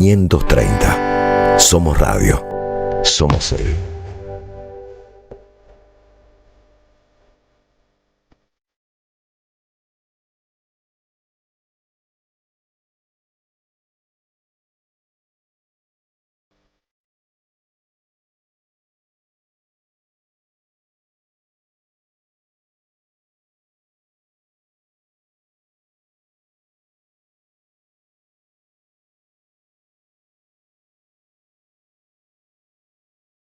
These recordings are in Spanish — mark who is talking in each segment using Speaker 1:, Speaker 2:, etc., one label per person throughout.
Speaker 1: 530. Somos radio. Somos él.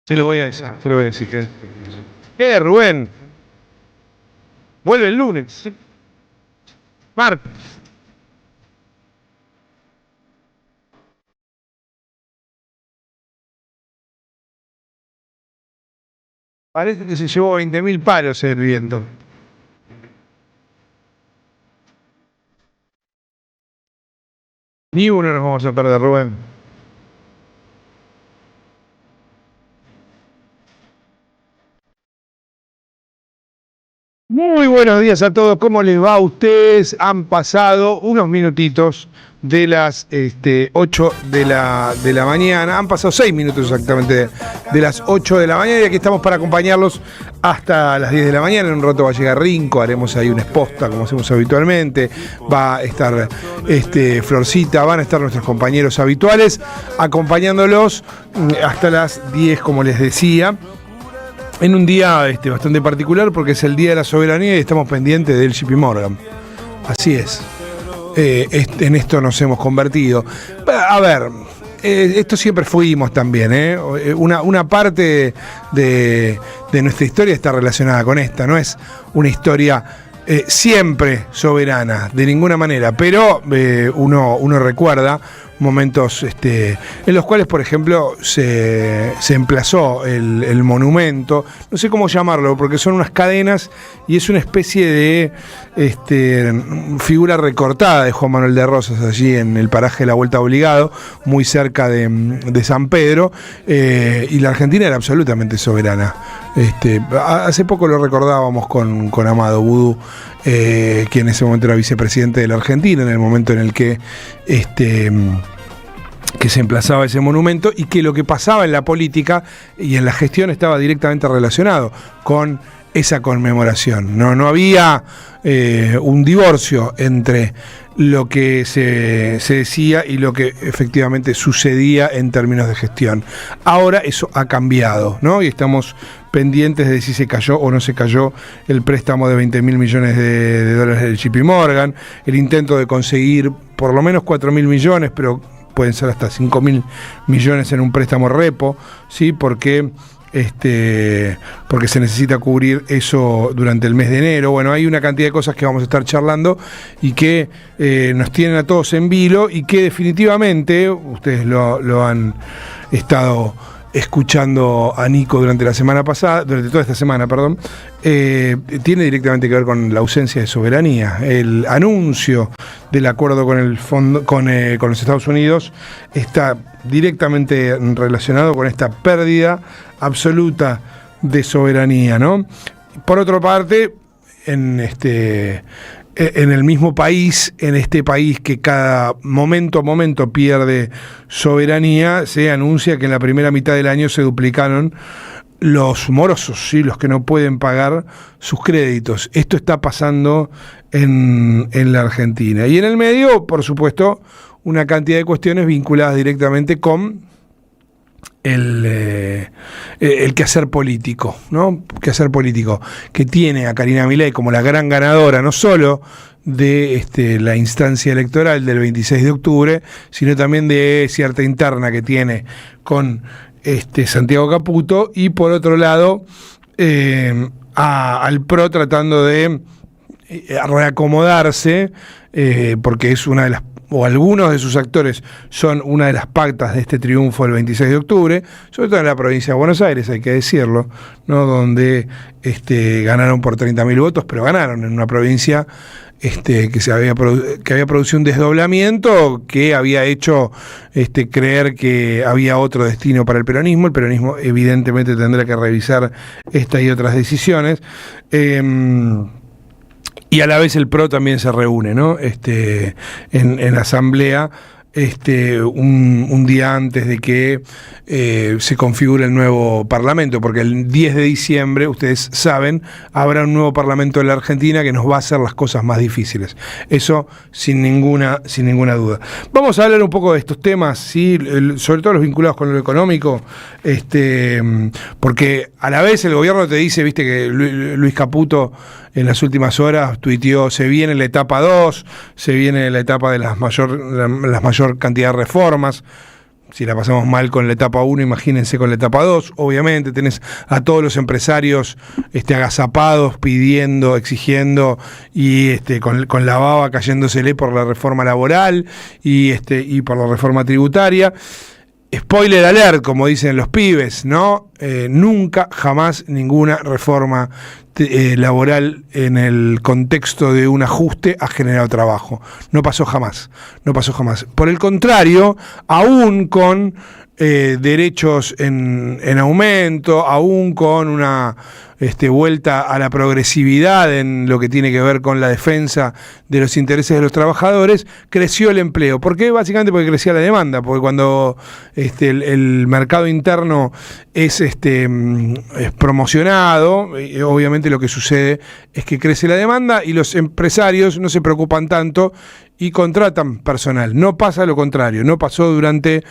Speaker 2: Se lo voy a decir, ¿Qué, Rubén? Vuelve el lunes. Martes. Parece que se llevó 20.000 palos el viento. Ni uno nos vamos a perder, Rubén. Muy buenos días a todos, ¿cómo les va a ustedes? Han pasado unos minutitos de las 8 de la mañana, han pasado 6 minutos exactamente de las 8 de la mañana y aquí estamos para acompañarlos hasta las 10 de la mañana. En un rato va a llegar Rinco, haremos ahí una exposta como hacemos habitualmente, va a estar Florcita, van a estar nuestros compañeros habituales acompañándolos hasta las 10 como les decía. En un día bastante particular porque es el Día de la Soberanía y estamos pendientes del JP Morgan. Así es. En esto nos hemos convertido. A ver, esto siempre fuimos también. Una parte de nuestra historia está relacionada con esta. No es una historia siempre soberana, de ninguna manera. Pero uno recuerda momentos en los cuales, por ejemplo, se emplazó el monumento, no sé cómo llamarlo, porque son unas cadenas y es una especie de figura recortada de Juan Manuel de Rosas allí en el paraje de la Vuelta Obligado, muy cerca de San Pedro, y la Argentina era absolutamente soberana. Hace poco lo recordábamos con Amado Vudú, que en ese momento era vicepresidente de la Argentina, en el momento en el que se emplazaba ese monumento y que lo que pasaba en la política y en la gestión estaba directamente relacionado con esa conmemoración. No había un divorcio entre lo que se decía y lo que efectivamente sucedía en términos de gestión. Ahora eso ha cambiado, ¿no? Y estamos pendientes de si se cayó o no se cayó el préstamo de 20.000 millones de dólares del JP Morgan, el intento de conseguir por lo menos 4.000 millones, pero pueden ser hasta 5.000 millones en un préstamo repo, ¿sí? Porque se necesita cubrir eso durante el mes de enero. Bueno, hay una cantidad de cosas que vamos a estar charlando y que nos tienen a todos en vilo y que definitivamente, ustedes lo han estado escuchando a Nico durante toda esta semana, tiene directamente que ver con la ausencia de soberanía. El anuncio del acuerdo con el fondo, con los Estados Unidos está directamente relacionado con esta pérdida absoluta de soberanía, ¿no? Por otra parte, en el mismo país, en este país que cada momento a momento pierde soberanía, se anuncia que en la primera mitad del año se duplicaron los morosos, ¿sí? Los que no pueden pagar sus créditos. Esto está pasando en la Argentina. Y en el medio, por supuesto, una cantidad de cuestiones vinculadas directamente con el quehacer político, ¿no? Quehacer político que tiene a Karina Milei como la gran ganadora, no solo de la instancia electoral del 26 de octubre, sino también de cierta interna que tiene con Santiago Caputo, y por otro lado al PRO tratando de reacomodarse, porque es una de las, o algunos de sus actores son una de las patas de este triunfo del 26 de octubre, sobre todo en la provincia de Buenos Aires, hay que decirlo, ¿no? Donde ganaron por 30.000 votos, pero ganaron en una provincia que había producido un desdoblamiento que había hecho creer que había otro destino para el peronismo. El peronismo evidentemente tendrá que revisar estas y otras decisiones. Y a la vez el PRO también se reúne, ¿no? En la asamblea un día antes de que se configure el nuevo Parlamento, porque el 10 de diciembre, ustedes saben, habrá un nuevo Parlamento en la Argentina que nos va a hacer las cosas más difíciles. Eso sin ninguna duda. Vamos a hablar un poco de estos temas, ¿sí? Sobre todo los vinculados con lo económico, porque a la vez el gobierno te dice, viste que Luis Caputo en las últimas horas tuiteó, se viene la etapa 2, se viene la etapa de la mayor cantidad de reformas. Si la pasamos mal con la etapa 1, imagínense con la etapa 2. Obviamente tenés a todos los empresarios agazapados, pidiendo, exigiendo, y con la baba cayéndosele por la reforma laboral y por la reforma tributaria. Spoiler alert, como dicen los pibes, ¿no? Nunca, jamás ninguna reforma laboral en el contexto de un ajuste ha generado trabajo. No pasó jamás. Por el contrario, aún con derechos en aumento, aún con una vuelta a la progresividad en lo que tiene que ver con la defensa de los intereses de los trabajadores, creció el empleo. ¿Por qué? Básicamente porque crecía la demanda, porque cuando el mercado interno es promocionado, obviamente lo que sucede es que crece la demanda y los empresarios no se preocupan tanto y contratan personal. No pasa lo contrario, no pasó durante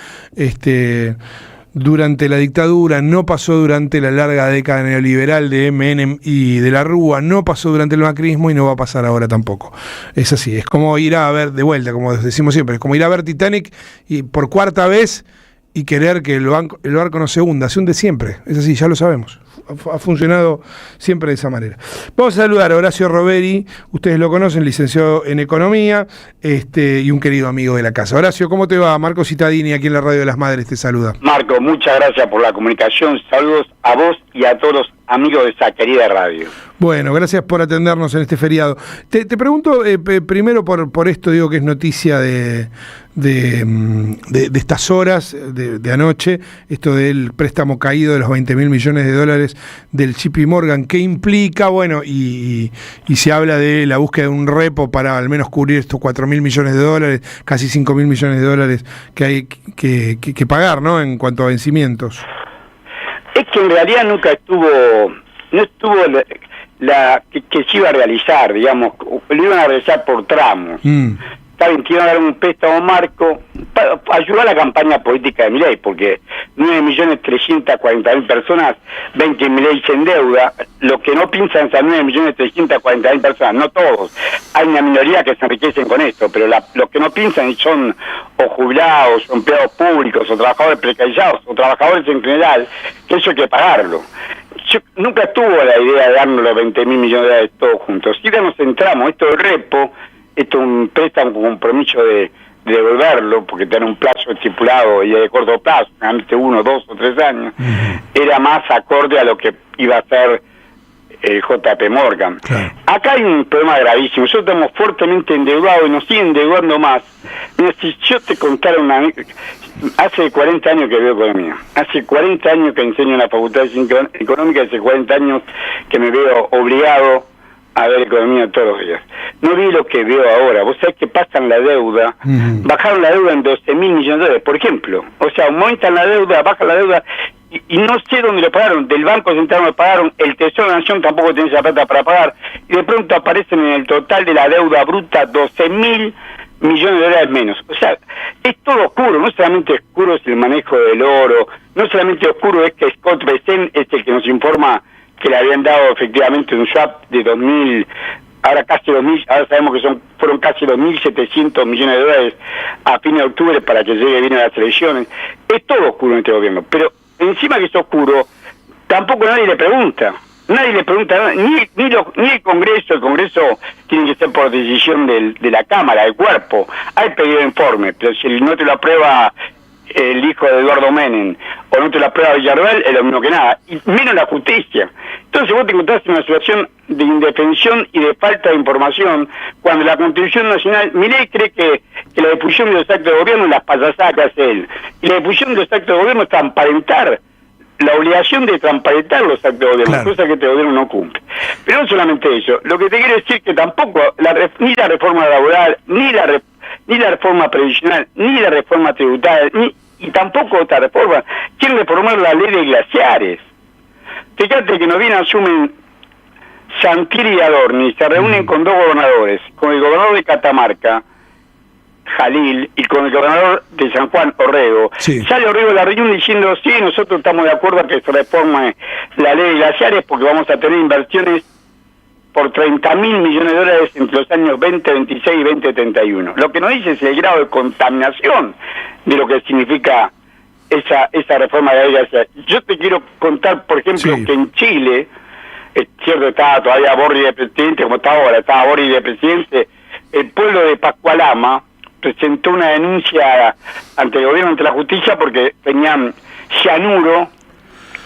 Speaker 2: la dictadura, no pasó durante la larga década neoliberal de Menem y de la Rúa, no pasó durante el macrismo y no va a pasar ahora tampoco. Es así, es como ir a ver, de vuelta, como decimos siempre, es como ir a ver Titanic y por cuarta vez y querer que el barco no se hunde siempre. Es así, ya lo sabemos. Ha funcionado siempre de esa manera. Vamos a saludar a Horacio Roveri, ustedes lo conocen, licenciado en Economía, y un querido amigo de la casa. Horacio, ¿cómo te va? Marco Cittadini, aquí en la Radio de las Madres, te saluda.
Speaker 3: Marco, muchas gracias por la comunicación. Saludos a vos y a todos los amigos de esa querida radio.
Speaker 2: Bueno, gracias por atendernos en este feriado. Te pregunto primero por esto, digo que es noticia de estas horas de anoche, esto del préstamo caído de los $20.000 millones del JP Morgan. ¿Qué implica? Bueno, y se habla de la búsqueda de un repo para al menos cubrir estos $4.000 millones, casi $5.000 millones que hay que pagar, ¿no? En cuanto a vencimientos.
Speaker 3: Es que en realidad no estuvo que se iba a realizar, digamos, lo iban a realizar por tramos. Saben que iban a dar un préstamo marco para ayudar a la campaña política de Milei, porque 9.340.000 personas, 20 Milei en deuda. Lo que no piensan esas 9.340.000 personas, no todos, hay una minoría que se enriquecen con esto, pero los que no piensan son o jubilados, o empleados públicos, o trabajadores precarizados, o trabajadores en general, que eso hay que pagarlo. Nunca tuvo la idea de darnos los $20.000 millones todos juntos. Si ya nos centramos, esto del repo, esto es un préstamo con compromiso de devolverlo, porque tiene un plazo estipulado y de corto plazo, generalmente 1, 2 o 3 años, era más acorde a lo que iba a hacer el JP Morgan. Claro. Acá hay un problema gravísimo. Nosotros estamos fuertemente endeudados y nos siguen endeudando más. Mira, si yo te contara hace 40 años que veo economía, hace 40 años que enseño en la Facultad de Ciencias Económicas, hace 40 años que me veo obligado a ver economía todos los días. No vi lo que veo ahora. Vos sabés que pasan la deuda, bajaron la deuda en $12.000 millones, por ejemplo. O sea, aumentan la deuda, bajan la deuda, y no sé dónde lo pagaron. Del Banco Central no lo pagaron, el Tesoro de la Nación tampoco tiene esa plata para pagar, y de pronto aparecen en el total de la deuda bruta $12.000 millones menos. O sea, es todo oscuro. No solamente oscuro es el manejo del oro, no solamente oscuro es que Scott Bessent es el que nos informa que le habían dado efectivamente un swap de 2.000, ahora sabemos que fueron casi 2.700 millones de dólares a fines de octubre para que llegue bien a las elecciones. Es todo oscuro en este gobierno, pero encima que es oscuro, tampoco nadie le pregunta nada, ni el Congreso tiene que ser por decisión de la Cámara, del cuerpo. Hay pedido de informe, pero si no te lo aprueba el hijo de Eduardo Menem, o no te la prueba Villarreal, es lo mismo que nada, y menos la justicia. Entonces vos te encontrás en una situación de indefensión y de falta de información, cuando la Constitución Nacional, Milei cree que la difusión de los actos de gobierno es las payasadas que hace él, y la difusión de los actos de gobierno es transparentar, la obligación de transparentar los actos de gobierno, claro, cosa que este gobierno no cumple. Pero no solamente eso, lo que te quiero decir es que tampoco, ni la reforma laboral, ni la ni la reforma previsional, ni la reforma tributaria, y tampoco otra reforma. Quieren reformar la ley de glaciares. Fíjate que nos viene, asumen Santilli y Adorni, se reúnen con dos gobernadores, con el gobernador de Catamarca, Jalil, y con el gobernador de San Juan, Orrego.
Speaker 2: Sí.
Speaker 3: Sale Orrego de la reunión diciendo, sí, nosotros estamos de acuerdo a que se reforme la ley de glaciares porque vamos a tener inversiones por 30.000 millones de dólares entre los años 2026 y 2031. Lo que nos dice es el grado de contaminación de lo que significa esa reforma de la ley de glaciares. Yo te quiero contar, por ejemplo, que en Chile, es cierto, estaba todavía Borri de presidente, como está ahora, estaba Borri de presidente, el pueblo de Pascualama presentó una denuncia ante el gobierno, ante la justicia, porque tenían cianuro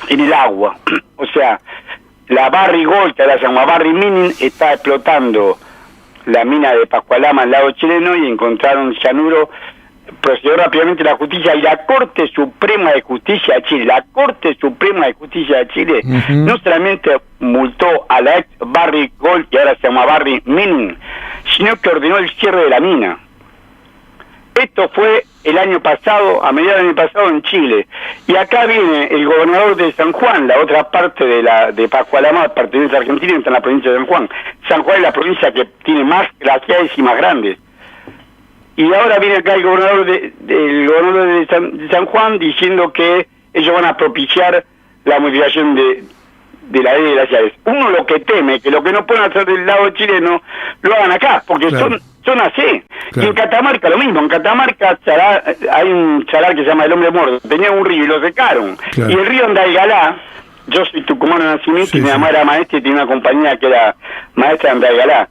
Speaker 3: en el agua. O sea, la Barry Gold, que ahora se llama Barry Mining, está explotando la mina de Pascualama al lado chileno y encontraron cianuro. Procedió rápidamente la justicia y la Corte Suprema de Justicia de Chile, no solamente multó a la ex Barry Gold, que ahora se llama Barry Mining, sino que ordenó el cierre de la mina. Esto fue el año pasado, a mediados del año pasado en Chile. Y acá viene el gobernador de San Juan, la otra parte de Pascualama, pertenece a Argentina y está en la provincia de San Juan. San Juan es la provincia que tiene más glaciares y más grandes. Y ahora viene acá el gobernador de San Juan diciendo que ellos van a propiciar la modificación de la ley de glaciares. Uno lo que teme, que lo que no pueden hacer del lado chileno, lo hagan acá, porque son así. Claro. Y en Catamarca lo mismo, en Catamarca hay un salar que se llama el Hombre Muerto, tenía un río y lo secaron. Claro. Y el río Andaigalá, yo soy tucumano de nacimiento y mi mamá era maestra y tenía una compañía que era maestra de Andaigalá.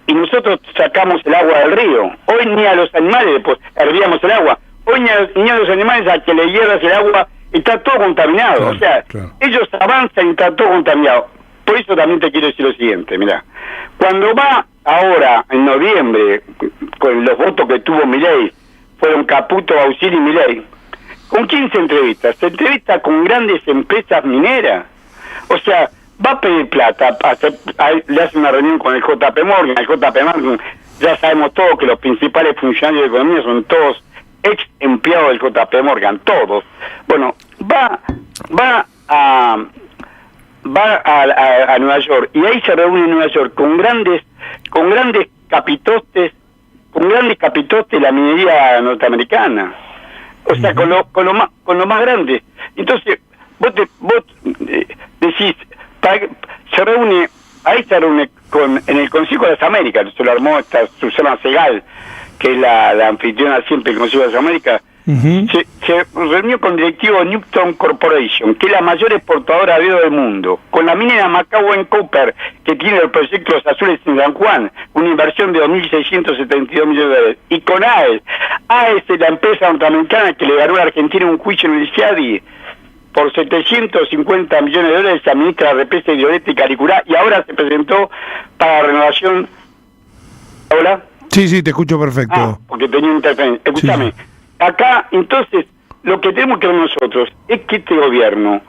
Speaker 3: Y nosotros sacamos el agua del río. Hoy ni a los animales pues hervíamos el agua. Hoy ni a los animales a que le hiervas el agua está todo contaminado. Claro, o sea, ellos avanzan y está todo contaminado. Por eso también te quiero decir lo siguiente, mira. Cuando va ahora, en noviembre, con los votos que tuvo Milei, fueron Caputo, Bausili y Milei, ¿con quién se entrevista? Se entrevista con grandes empresas mineras. O sea, va a pedir plata, le hace una reunión con el JP Morgan. El JP Morgan, ya sabemos todos que los principales funcionarios de economía son todos ex empleados del JP Morgan, todos. Bueno, va a Nueva York y ahí se reúne en Nueva York con grandes capitostes de la minería norteamericana. O sea, con lo más grande. Entonces, vos decís, se reúne en el Consejo de las Américas, se lo armó esta Susana Segal, que es la anfitriona siempre del Consejo de las Américas. Se reunió con directivo de Newton Corporation, que es la mayor exportadora de oro del mundo, con la minera McAwen Copper, que tiene el proyecto Los Azules en San Juan, una inversión de 2.672 millones de dólares, y con AES. AES es la empresa norteamericana que le ganó a Argentina un juicio en el CIADI por 750 millones de dólares, se administra la represa hidroeléctrica Aricurá, y ahora se presentó para renovación. ¿Hola?
Speaker 2: Sí, te escucho perfecto.
Speaker 3: Porque tenía interferencia. Escúchame. Sí. Acá, entonces, lo que tenemos que ver nosotros es que este gobierno,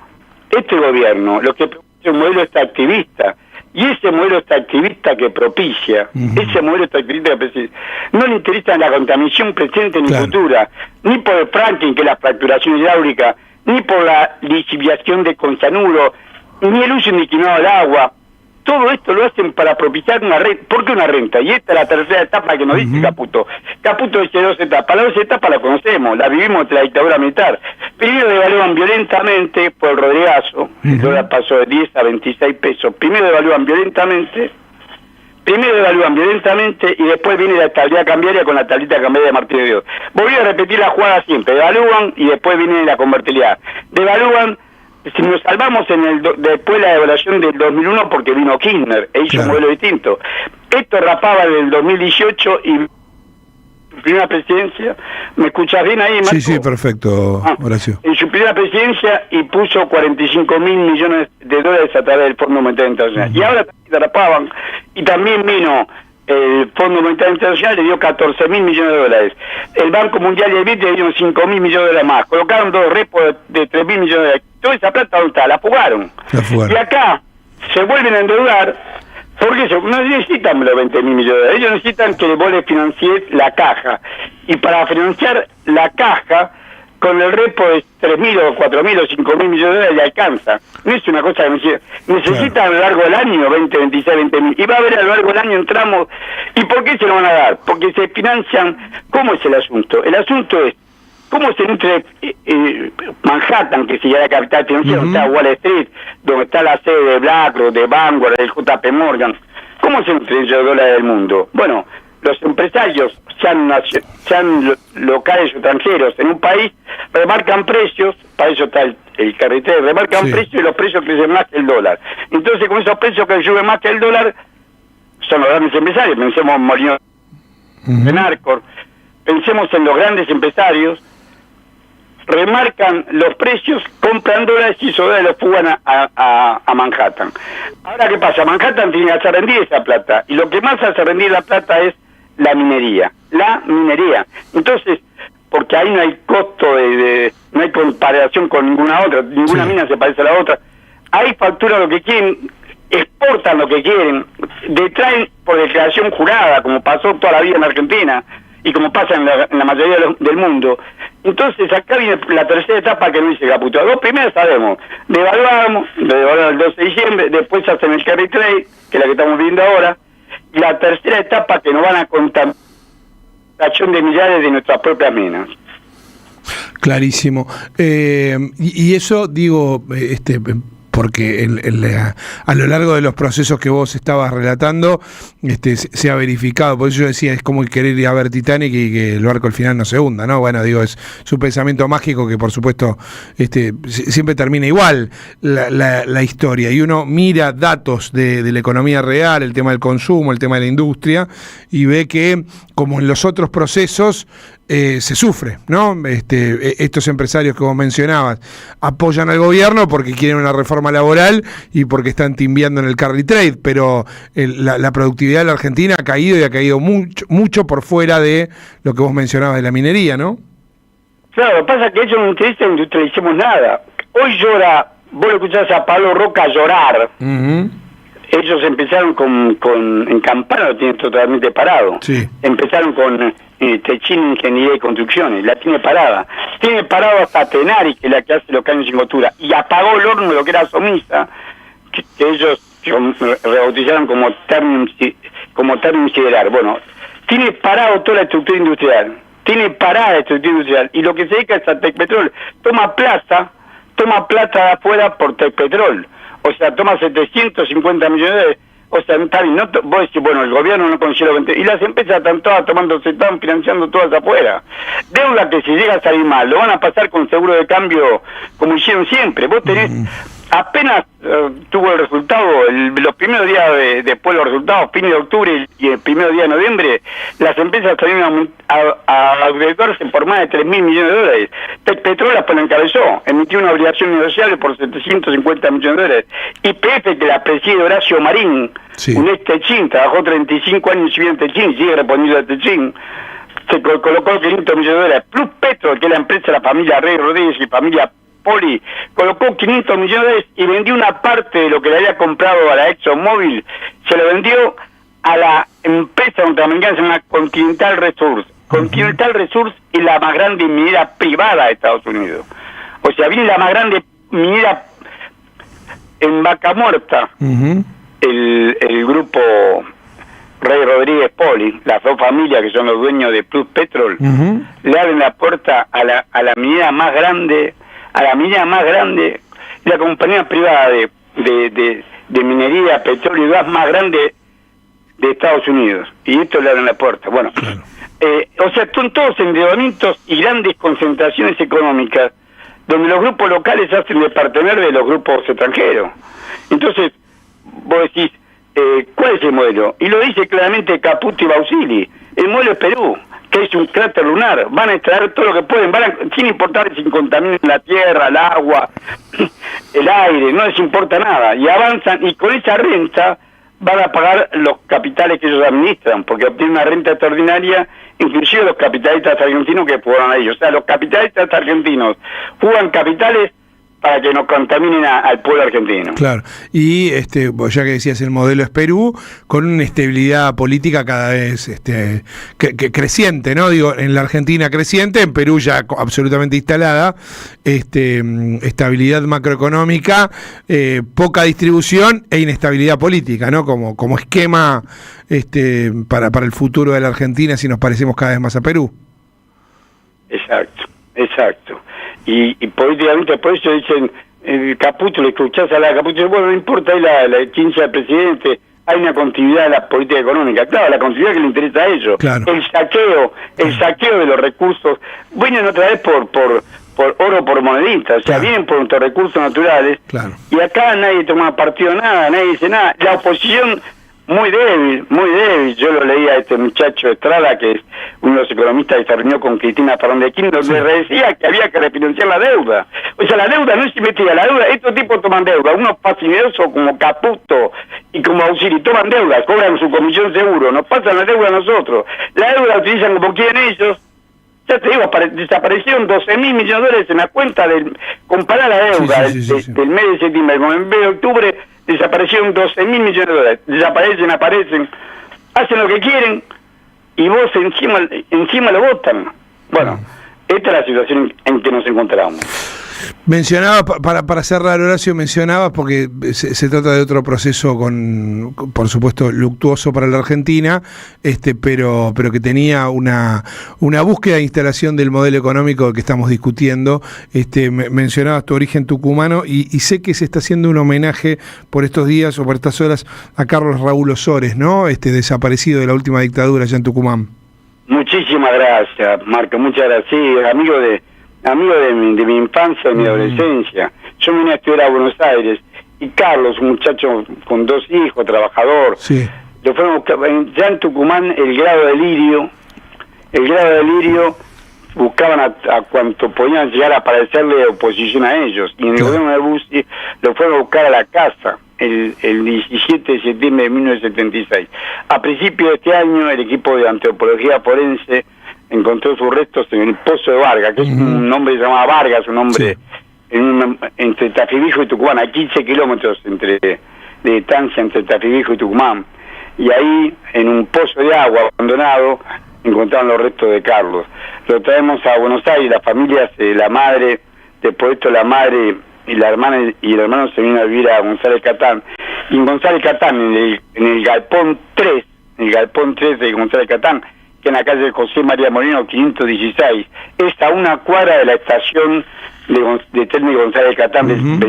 Speaker 3: lo que propicia es un modelo extractivista, y ese modelo extractivista que propicia, no le interesa la contaminación presente ni futura, ni por el fracking, que es la fracturación hidráulica, ni por la lisificación de con cianuro, ni el uso indiscriminado del agua. Todo esto lo hacen para propiciar una renta. ¿Por qué una renta? Y esta es la tercera etapa que nos dice Caputo. Caputo dice 2 etapas. Las 2 etapas las conocemos, las vivimos de la dictadura militar. Primero devalúan violentamente por el Rodrigazo, el dólar pasó de 10 a 26 pesos. Primero devalúan violentamente y después viene la estabilidad cambiaria con la tablita cambiaria de Martínez de Dios. Voy a repetir la jugada siempre. Devalúan y después viene la convertibilidad. Devalúan. Si nos salvamos después de la devaluación del 2001 porque vino Kirchner, hizo un modelo distinto. Esto rapaba del 2018 y primera presidencia. ¿Me escuchas bien ahí, Marco?
Speaker 2: Sí, perfecto, Horacio.
Speaker 3: En su primera presidencia y puso 45.000 millones de dólares a través del Fondo Monetario Internacional. Y ahora también rapaban y también vino el Fondo Monetario Internacional, le dio 14.000 millones de dólares. El Banco Mundial y el BID le dieron 5.000 millones de dólares más. Colocaron 2 repos de 3.000 millones de dólares. Toda esa plata, ¿dónde está? La fugaron. Y acá se vuelven a endeudar Porque ellos no necesitan los 20.000 millones de dólares, ellos necesitan que vos les financies la caja. Y para financiar la caja, con el repo de 3.000 o 4.000 o 5.000 millones de dólares le alcanza. No es una cosa que necesitan a lo largo del año 20, 26, 20.000. Y va a haber a lo largo del año entramos. ¿Y por qué se lo van a dar? Porque se financian. ¿Cómo es el asunto? El asunto es cómo se nutre Manhattan, que sería la capital financiera, donde está Wall Street, donde está la sede de BlackRock, de Vanguard, del JP Morgan. ¿Cómo se nutre el dólar del mundo? Bueno, los empresarios, sean locales o extranjeros, en un país, remarcan precios, para eso está el carretero, remarcan precios y los precios crecen más que el dólar. Entonces, con esos precios que suben más que el dólar, son los grandes empresarios, pensemos en Molinos de Narcor, pensemos en los grandes empresarios, remarcan los precios, compran dólares y esos dólares los fugan a Manhattan. Ahora, ¿qué pasa? Manhattan tiene que hacer rendir esa plata, y lo que más hace rendir la plata es la minería. Entonces, porque ahí no hay costo, no hay comparación con ninguna otra, ninguna mina se parece a la otra. Ahí facturan lo que quieren, exportan lo que quieren, detraen por declaración jurada, como pasó toda la vida en Argentina, y como pasa en la mayoría del mundo. Entonces acá viene la tercera etapa que no dice Caputo. Dos primeras sabemos, devaluamos el 12 de diciembre, después hacen el carry trade, que es la que estamos viendo ahora, y la tercera etapa que nos van a contar de millares de nuestras propias minas.
Speaker 2: Clarísimo. Y eso, digo, porque a lo largo de los procesos que vos estabas relatando, se ha verificado. Por eso yo decía, es como querer ir a ver Titanic y que el barco al final no se hunda, ¿no? Bueno, digo, es su pensamiento mágico que, por supuesto, siempre termina igual la historia. Y uno mira datos de la economía real, el tema del consumo, el tema de la industria, y ve que, como en los otros procesos, se sufre, ¿no? Estos empresarios que vos mencionabas apoyan al gobierno porque quieren una reforma laboral y porque están timbiando en el carry trade, pero la productividad de la Argentina ha caído y ha caído mucho por fuera de lo que vos mencionabas de la minería, ¿no?
Speaker 3: Claro, lo que pasa es que ellos no industrialicemos nada. Hoy llora, vos lo escuchás a Pablo Roca llorar. Ellos empezaron en Campana, lo tienen totalmente parado. Sí. Empezaron con Techín Ingeniería y Construcciones, la tiene parada. Tiene parado hasta Tenari, que es la que hace los caños sin costura. Y apagó el horno de lo que era Somisa, que ellos rebautizaron como Ternium Siderar. Bueno, tiene parado toda la estructura industrial. Tiene parada la estructura industrial. Y lo que se dedica es a Tecpetrol. Toma plata de afuera por Tecpetrol. O sea, toma 750 millones de dólares. O sea, está bien, vos decís, bueno, el gobierno no consigue lo que... Y las empresas están todas se están financiando todas afuera. Deuda que si llega a salir mal, lo van a pasar con seguro de cambio como hicieron siempre. Vos tenés... Apenas tuvo el resultado, los primeros días después de los resultados, fines de octubre y el primer día de noviembre, las empresas salieron a endeudarse por más de 3.000 millones de dólares. Tecpetrol las encabezó, emitió una obligación negociable por 750 millones de dólares. YPF, que la preside Horacio Marín, un ex Techín, trabajó 35 años en Techín y sigue respondiendo a Techín, se colocó 500 millones de dólares. Plus Petro, que es la empresa de la familia Rey Rodríguez y familia Poli, colocó 500 millones de dólares y vendió una parte de lo que le había comprado a la ExxonMobil, se lo vendió a la empresa norteamericana, se llama Continental Resource. Continental Resource es la más grande minera privada de Estados Unidos. O sea, viene la más grande minera en Vaca Muerta, el grupo Rey Rodríguez Poli, las dos familias que son los dueños de Plus Petrol, le abren la puerta a la minera más grande, la compañía privada de minería, petróleo y gas más grande de Estados Unidos. Y esto le abren la puerta. Bueno, o sea, son todos endeudamientos y grandes concentraciones económicas donde los grupos locales hacen de partener de los grupos extranjeros. Entonces, vos decís, ¿cuál es el modelo? Y lo dice claramente Caputo y Bausili. El modelo es Perú, que es un cráter lunar. Van a extraer todo lo que pueden, sin importar si contaminan la tierra, el agua, el aire, no les importa nada. Y avanzan, y con esa renta van a pagar los capitales que ellos administran, porque obtienen una renta extraordinaria, inclusive los capitalistas argentinos que fueron a ellos. O sea, los capitalistas argentinos juegan capitales para que no contaminen al pueblo argentino.
Speaker 2: Claro, y ya que decías el modelo es Perú, con una estabilidad política cada vez creciente, ¿no? Digo, en la Argentina creciente, en Perú ya absolutamente instalada, estabilidad macroeconómica, poca distribución e inestabilidad política, ¿no? Como esquema para el futuro de la Argentina si nos parecemos cada vez más a Perú.
Speaker 3: Exacto. Y políticamente, por eso dicen, el Caputo, le escuchás a la Caputo, bueno, no importa, hay la exigencia del presidente, hay una continuidad de la política económica. Claro, la continuidad que le interesa a ellos.
Speaker 2: Claro.
Speaker 3: El saqueo de los recursos, vienen otra vez por oro por monedita, o sea,
Speaker 2: Claro.
Speaker 3: vienen por nuestros recursos naturales.
Speaker 2: Claro.
Speaker 3: Y acá nadie toma partido nada, nadie dice nada. La oposición muy débil. Yo lo leí a este muchacho Estrada, que es uno de los economistas que se reunió con Cristina Fernández de Kirchner, donde decía que había que refinanciar la deuda. O sea, la deuda no es simetría, la deuda, estos tipos toman deuda, unos fascinerosos como Caputo y como Auxili toman deuda, cobran su comisión seguro, nos pasan la deuda a nosotros. La deuda la utilizan como quieren ellos. Ya te digo, desaparecieron 12.000 millones de dólares en la cuenta comparar la deuda
Speaker 2: Sí.
Speaker 3: del mes de septiembre con el mes de octubre, desaparecieron 12.000 millones de dólares. Desaparecen, aparecen, hacen lo que quieren y vos encima lo votan. Bueno, esta es la situación en que nos encontramos.
Speaker 2: Mencionaba, para cerrar, Horacio, mencionabas, porque se trata de otro proceso por supuesto, luctuoso para la Argentina, pero que tenía una búsqueda de instalación del modelo económico que estamos discutiendo. Mencionabas tu origen tucumano y sé que se está haciendo un homenaje por estos días o por estas horas a Carlos Raúl Osores, ¿no? Desaparecido de la última dictadura allá en Tucumán.
Speaker 3: Muchísimas gracias, Marco, muchas gracias. Sí, amigo de mi infancia, de mi adolescencia. Yo vine a estudiar a Buenos Aires y Carlos, un muchacho con 2 hijos, trabajador,
Speaker 2: Sí.
Speaker 3: lo fueron a buscar, ya en Tucumán el grado de delirio buscaban a cuanto podían llegar a parecerle oposición a ellos, y en el gobierno de Bussi lo fueron a buscar a la casa el 17 de septiembre de 1976. A principios de este año el equipo de antropología forense encontró sus restos en el Pozo de Vargas, que es un nombre que se llama Vargas, un nombre entre Tafibijo y Tucumán, a 15 kilómetros de distancia entre Tafibijo y Tucumán. Y ahí, en un pozo de agua abandonado, encontraron los restos de Carlos. Lo traemos a Buenos Aires, las familias, la madre, después de esto la madre y la hermana y el hermano se vinieron a vivir a González Catán. Y en González Catán, en el Galpón 3 de González Catán, que en la calle José María Moreno 516, es a una cuadra de la estación de tren de González Catán.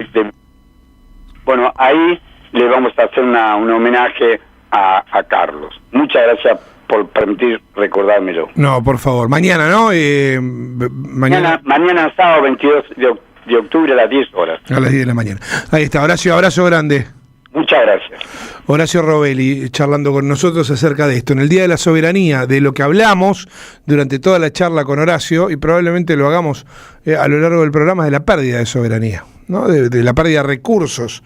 Speaker 3: Bueno, ahí le vamos a hacer un homenaje a Carlos. Muchas gracias por permitir recordármelo.
Speaker 2: No, por favor. Mañana, ¿no?
Speaker 3: Mañana sábado 22 de octubre a las 10 horas.
Speaker 2: A las 10 de la mañana. Ahí está. Horacio, abrazo grande.
Speaker 3: Muchas gracias.
Speaker 2: Horacio Robelli charlando con nosotros acerca de esto. En el Día de la Soberanía, de lo que hablamos durante toda la charla con Horacio, y probablemente lo hagamos a lo largo del programa, de la pérdida de soberanía, ¿no? De la pérdida de recursos.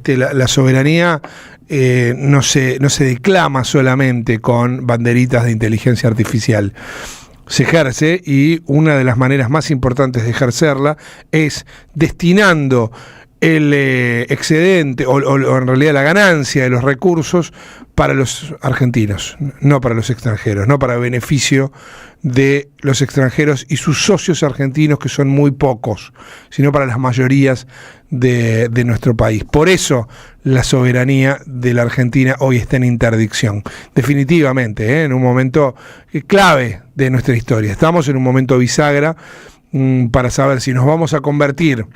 Speaker 2: La soberanía no se declama solamente con banderitas de inteligencia artificial. Se ejerce, y una de las maneras más importantes de ejercerla es destinando el excedente o en realidad la ganancia de los recursos para los argentinos, no para los extranjeros, no para beneficio de los extranjeros y sus socios argentinos, que son muy pocos, sino para las mayorías de nuestro país. Por eso la soberanía de la Argentina hoy está en interdicción, definitivamente, en un momento clave de nuestra historia. Estamos en un momento bisagra para saber si nos vamos a convertir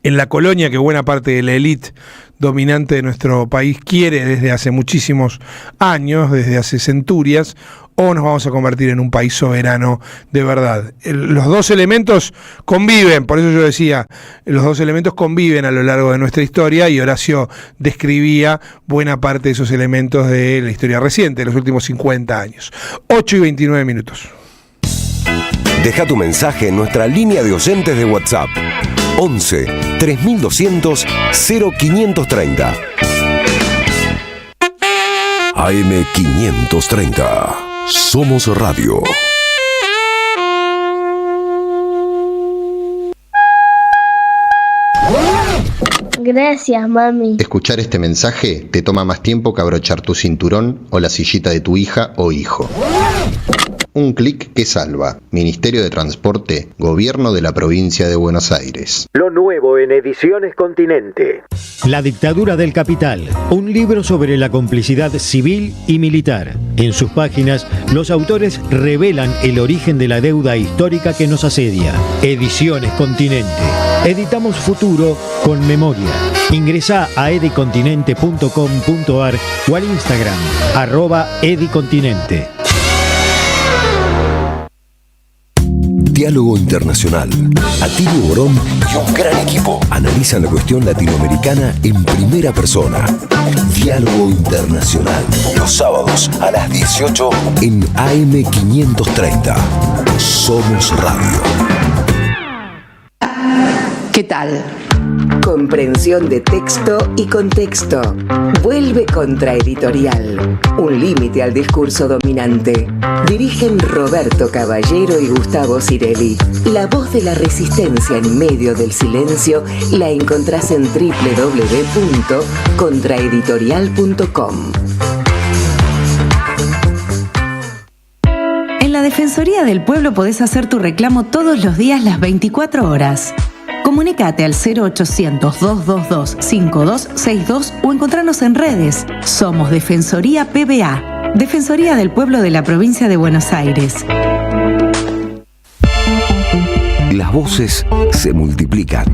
Speaker 2: en la colonia que buena parte de la élite dominante de nuestro país quiere desde hace muchísimos años, desde hace centurias, o nos vamos a convertir en un país soberano de verdad. Los dos elementos conviven, por eso yo decía, los dos elementos conviven a lo largo de nuestra historia, y Horacio describía buena parte de esos elementos de la historia reciente, de los últimos 50 años. 8:29 minutos.
Speaker 1: Deja tu mensaje en nuestra línea de oyentes de WhatsApp. 11 3200 0530. AM 530. Somos Radio.
Speaker 4: Gracias, mami.
Speaker 5: Escuchar este mensaje te toma más tiempo que abrochar tu cinturón o la sillita de tu hija o hijo. Un clic que salva. Ministerio de Transporte, Gobierno de la Provincia de Buenos Aires.
Speaker 6: Lo nuevo en Ediciones Continente.
Speaker 7: La dictadura del capital, un libro sobre la complicidad civil y militar. En sus páginas, los autores revelan el origen de la deuda histórica que nos asedia. Ediciones Continente. Editamos futuro con memoria. Ingresá a edicontinente.com.ar o al Instagram, @edicontinente.
Speaker 1: Diálogo Internacional. Atilio Borón y un gran equipo analizan la cuestión latinoamericana en primera persona. Diálogo Internacional. Los sábados a las 18 en AM530. Somos Radio.
Speaker 8: ¿Qué tal? Comprensión de texto y contexto. Vuelve Contraeditorial. Un límite al discurso dominante. Dirigen Roberto Caballero y Gustavo Cirelli. La voz de la resistencia en medio del silencio la encontrás en www.contraeditorial.com.
Speaker 9: En la Defensoría del Pueblo podés hacer tu reclamo todos los días las 24 horas. Comunicate al 0800-222-5262 o encontranos en redes. Somos Defensoría PBA, Defensoría del Pueblo de la Provincia de Buenos Aires.
Speaker 1: Las voces se multiplican.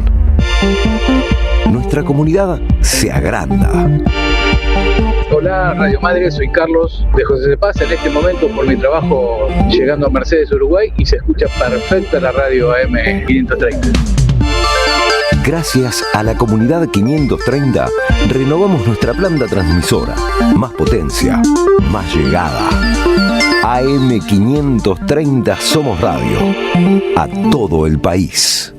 Speaker 1: Nuestra comunidad se agranda.
Speaker 10: Hola Radio Madre, soy Carlos de José de Paz, en este momento por mi trabajo llegando a Mercedes, Uruguay, y se escucha perfecta la radio AM530.
Speaker 1: Gracias a la comunidad 530, renovamos nuestra planta transmisora. Más potencia, más llegada. AM530 Somos Radio. A todo el país.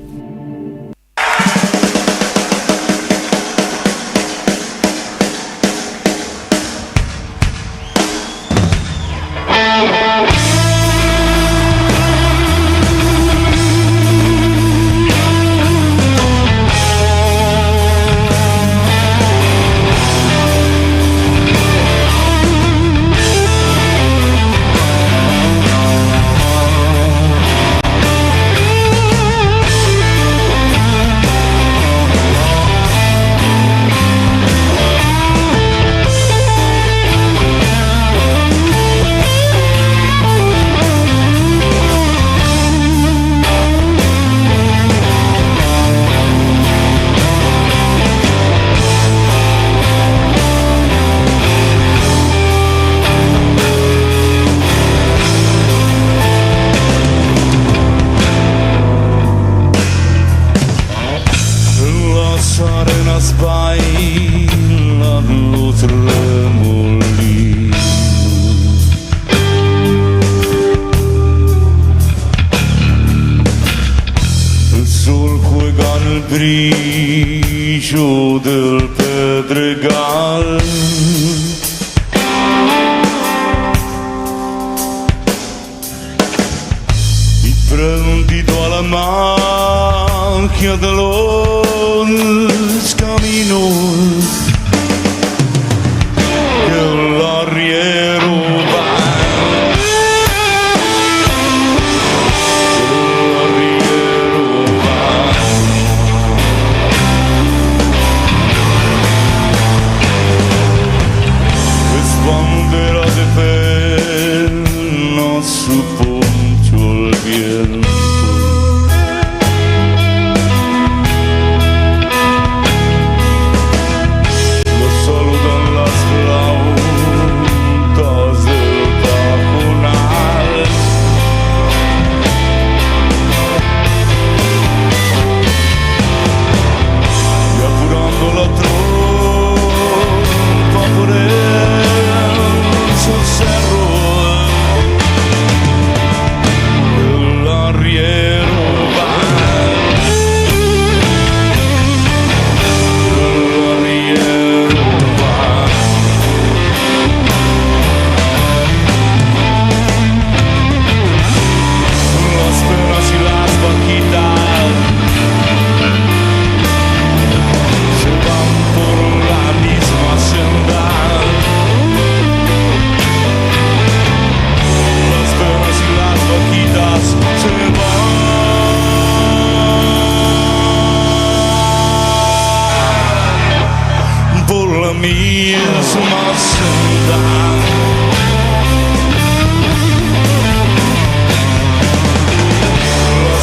Speaker 11: brillo del pedregal. Y prendido a la magia de los caminos que el arriero va. Su poncho el viento. misma senda.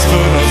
Speaker 11: Las penas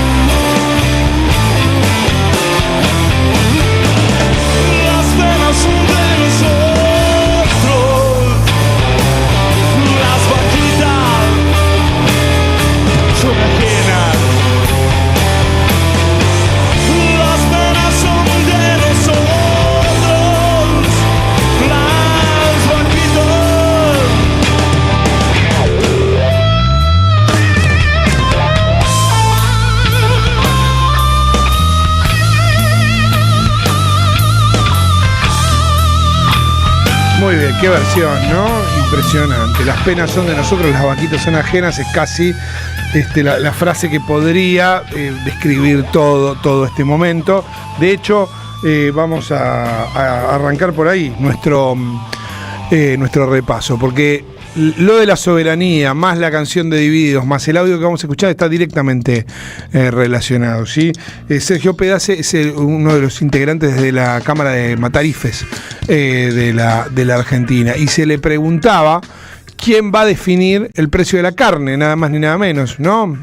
Speaker 11: son de nosotros, las vaquitas son ajenas. Las penas son de nosotros, las vaquitas.
Speaker 2: Muy bien, qué versión, ¿no? Impresionante. Las penas son de nosotros, las vaquitas son ajenas. Es casi la frase que podría describir todo este momento. De hecho, vamos a arrancar por ahí nuestro repaso, porque lo de la soberanía, más la canción de Divididos, más el audio que vamos a escuchar, está directamente relacionado, ¿sí? Sergio Pedace es uno de los integrantes de la Cámara de Matarifes de la Argentina, y se le preguntaba quién va a definir el precio de la carne, nada más ni nada menos, ¿no?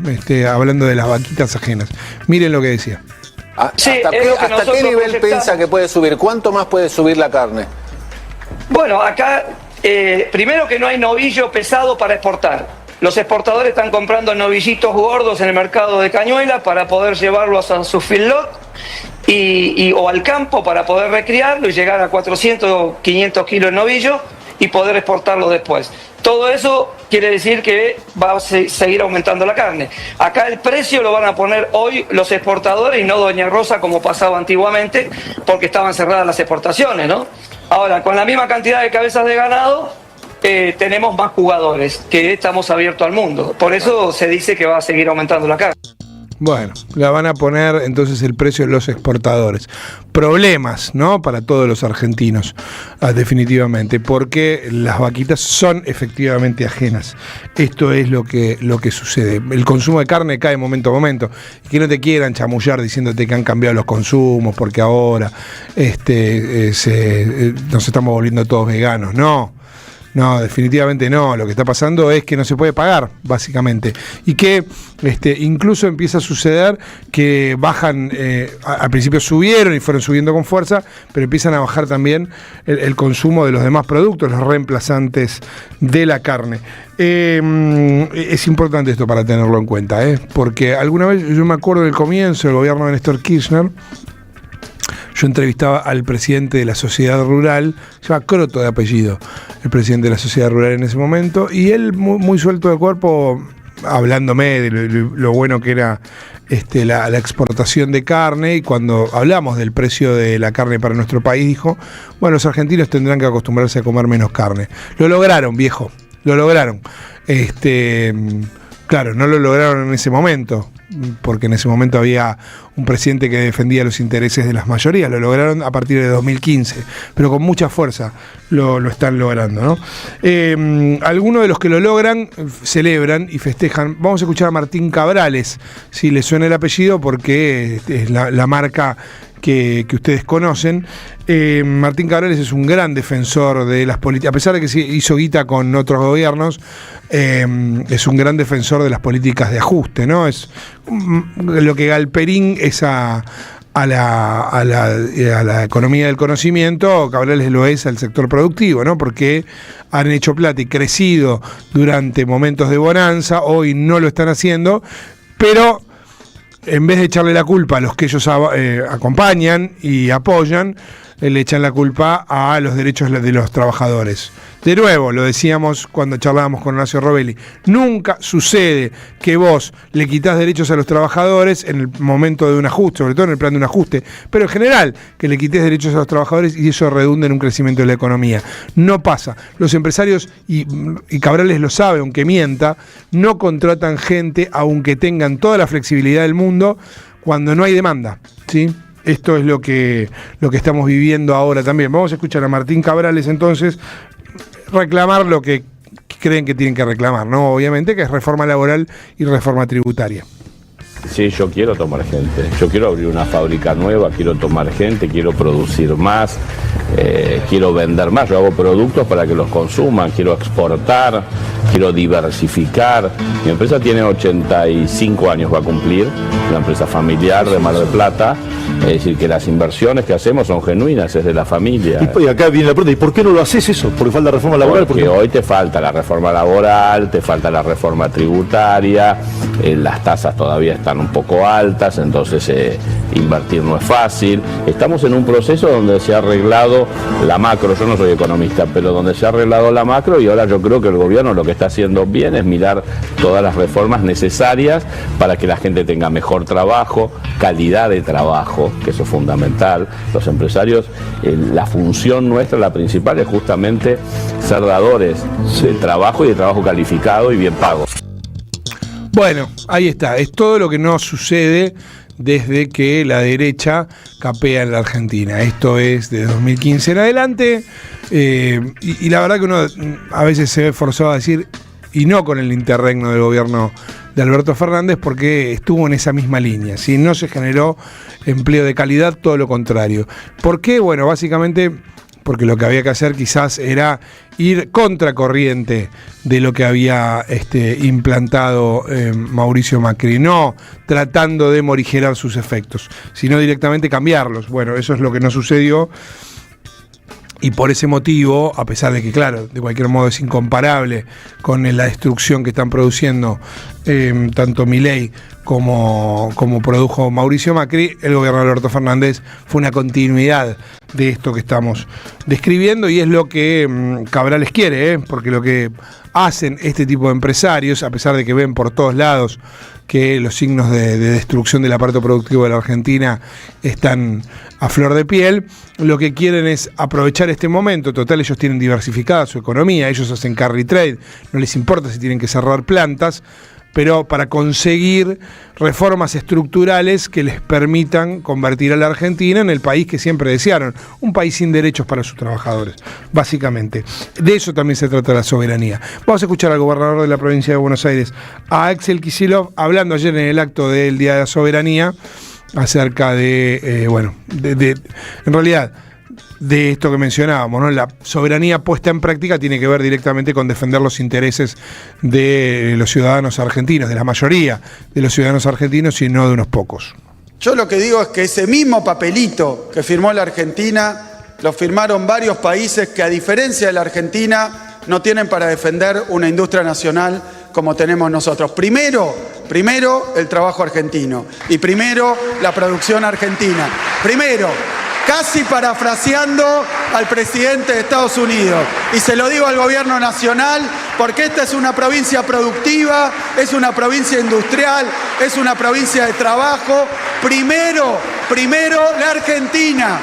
Speaker 2: Hablando de las vaquitas ajenas. Miren lo que decía.
Speaker 4: Sí, ¿hasta qué nivel piensa que puede subir? ¿Cuánto más puede subir la carne?
Speaker 12: Bueno, acá, primero que no hay novillo pesado para exportar. Los exportadores están comprando novillitos gordos en el mercado de Cañuelas para poder llevarlos a su feedlot o al campo para poder recriarlo y llegar a 400 o 500 kilos de novillo y poder exportarlo después. Todo eso quiere decir que va a seguir aumentando la carne. Acá el precio lo van a poner hoy los exportadores y no Doña Rosa como pasaba antiguamente, porque estaban cerradas las exportaciones, ¿no? Ahora, con la misma cantidad de cabezas de ganado, tenemos más jugadores, que estamos abiertos al mundo. Por eso se dice que va a seguir aumentando la carne.
Speaker 2: Bueno, la van a poner entonces el precio de los exportadores. Problemas, ¿no? Para todos los argentinos, definitivamente, porque las vaquitas son efectivamente ajenas. Esto es lo que sucede. El consumo de carne cae momento a momento. Y que no te quieran chamullar diciéndote que han cambiado los consumos porque ahora nos estamos volviendo todos veganos. No, definitivamente no. Lo que está pasando es que no se puede pagar, básicamente. Y que incluso empieza a suceder que bajan, al principio subieron y fueron subiendo con fuerza, pero empiezan a bajar también el consumo de los demás productos, los reemplazantes de la carne. Es importante esto para tenerlo en cuenta, porque alguna vez, yo me acuerdo del comienzo del gobierno de Néstor Kirchner, yo entrevistaba al presidente de la Sociedad Rural, se llama Croto de apellido, el presidente de la Sociedad Rural en ese momento, y él muy suelto de cuerpo, hablándome de lo bueno que era la exportación de carne, y cuando hablamos del precio de la carne para nuestro país, dijo, bueno, los argentinos tendrán que acostumbrarse a comer menos carne. Lo lograron, viejo, lo lograron. Claro, no lo lograron en ese momento, porque en ese momento había un presidente que defendía los intereses de las mayorías. Lo lograron a partir de 2015, pero con mucha fuerza lo están logrando, ¿no? Algunos de los que lo logran celebran y festejan. Vamos a escuchar a Martín Cabrales, si les suena el apellido, porque es la marca que ustedes conocen. Martín Cabrales es un gran defensor de las políticas, a pesar de que se hizo guita con otros gobiernos, es un gran defensor de las políticas de ajuste, ¿no? Es lo que Galperín es a la economía del conocimiento, Cabrales lo es al sector productivo, ¿no? Porque han hecho plata y crecido durante momentos de bonanza, hoy no lo están haciendo, pero en vez de echarle la culpa a los que ellos acompañan y apoyan, le echan la culpa a los derechos de los trabajadores. De nuevo, lo decíamos cuando charlábamos con Horacio Robelli, nunca sucede que vos le quitás derechos a los trabajadores en el momento de un ajuste, sobre todo en el plan de un ajuste, pero en general, que le quités derechos a los trabajadores y eso redunda en un crecimiento de la economía. No pasa. Los empresarios, y Cabrales lo sabe, aunque mienta, no contratan gente, aunque tengan toda la flexibilidad del mundo, cuando no hay demanda, ¿sí? Esto es lo que estamos viviendo ahora también. Vamos a escuchar a Martín Cabrales entonces reclamar lo que creen que tienen que reclamar, ¿no? Obviamente, que es reforma laboral y reforma tributaria.
Speaker 13: Sí, yo quiero tomar gente, yo quiero abrir una fábrica nueva, quiero tomar gente, quiero producir más, quiero vender más, yo hago productos para que los consuman, quiero exportar, quiero diversificar. Mi empresa tiene 85 años, va a cumplir, una empresa familiar de Mar del Plata, es decir, que las inversiones que hacemos son genuinas, es de la familia.
Speaker 14: Y acá viene la pregunta, ¿y por qué no lo haces eso? ¿Porque falta reforma laboral?
Speaker 13: Porque hoy te falta la reforma laboral, te falta la reforma tributaria, las tasas todavía están un poco altas, entonces invertir no es fácil. Estamos en un proceso donde se ha arreglado la macro, yo no soy economista, pero donde se ha arreglado la macro y ahora yo creo que el gobierno lo que está haciendo bien es mirar todas las reformas necesarias para que la gente tenga mejor trabajo, calidad de trabajo, que eso es fundamental. Los empresarios, la función nuestra, la principal, es justamente ser dadores de trabajo y de trabajo calificado y bien pago.
Speaker 2: Bueno, ahí está, es todo lo que no sucede desde que la derecha capea en la Argentina. Esto es de 2015 en adelante, y la verdad que uno a veces se ve forzado a decir, y no con el interregno del gobierno de Alberto Fernández, porque estuvo en esa misma línea, ¿sí? No se generó empleo de calidad, todo lo contrario. ¿Por qué? Bueno, básicamente porque lo que había que hacer quizás era ir contracorriente de lo que había implantado Mauricio Macri, no tratando de morigerar sus efectos, sino directamente cambiarlos. Bueno, eso es lo que no sucedió, y por ese motivo, a pesar de que, claro, de cualquier modo es incomparable con la destrucción que están produciendo tanto Milei como produjo Mauricio Macri, el gobierno de Alberto Fernández fue una continuidad de esto que estamos describiendo, y es lo que Cabrales quiere, porque lo que hacen este tipo de empresarios, a pesar de que ven por todos lados que los signos de destrucción del aparato productivo de la Argentina están a flor de piel, lo que quieren es aprovechar este momento. Total, ellos tienen diversificada su economía, ellos hacen carry trade, no les importa si tienen que cerrar plantas, pero para conseguir reformas estructurales que les permitan convertir a la Argentina en el país que siempre desearon, un país sin derechos para sus trabajadores, básicamente. De eso también se trata la soberanía. Vamos a escuchar al gobernador de la provincia de Buenos Aires, a Axel Kicillof, hablando ayer en el acto del Día de la Soberanía, acerca de, en realidad, de esto que mencionábamos, ¿no? La soberanía puesta en práctica tiene que ver directamente con defender los intereses de los ciudadanos argentinos, de la mayoría de los ciudadanos argentinos y no de unos pocos.
Speaker 15: Yo lo que digo es que ese mismo papelito que firmó la Argentina, lo firmaron varios países que, a diferencia de la Argentina, no tienen para defender una industria nacional como tenemos nosotros. Primero el trabajo argentino y primero la producción argentina. Primero, casi parafraseando al presidente de Estados Unidos. Y se lo digo al gobierno nacional porque esta es una provincia productiva, es una provincia industrial, es una provincia de trabajo. Primero la Argentina.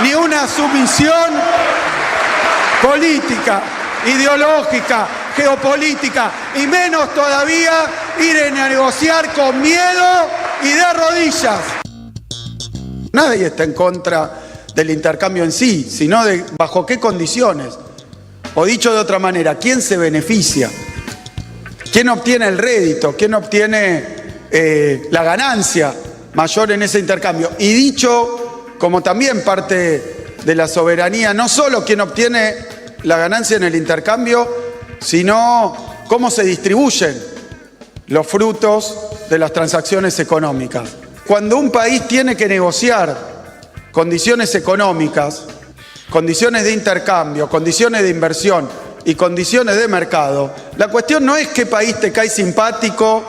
Speaker 15: Ni una sumisión política, ideológica, geopolítica, y menos todavía ir a negociar con miedo y de rodillas. Nadie está en contra del intercambio en sí, sino de bajo qué condiciones. O dicho de otra manera, ¿quién se beneficia? ¿Quién obtiene el rédito? ¿Quién obtiene la ganancia mayor en ese intercambio? Y dicho como también parte de la soberanía, no solo quién obtiene la ganancia en el intercambio, sino cómo se distribuyen los frutos de las transacciones económicas. Cuando un país tiene que negociar condiciones económicas, condiciones de intercambio, condiciones de inversión y condiciones de mercado, la cuestión no es qué país te cae simpático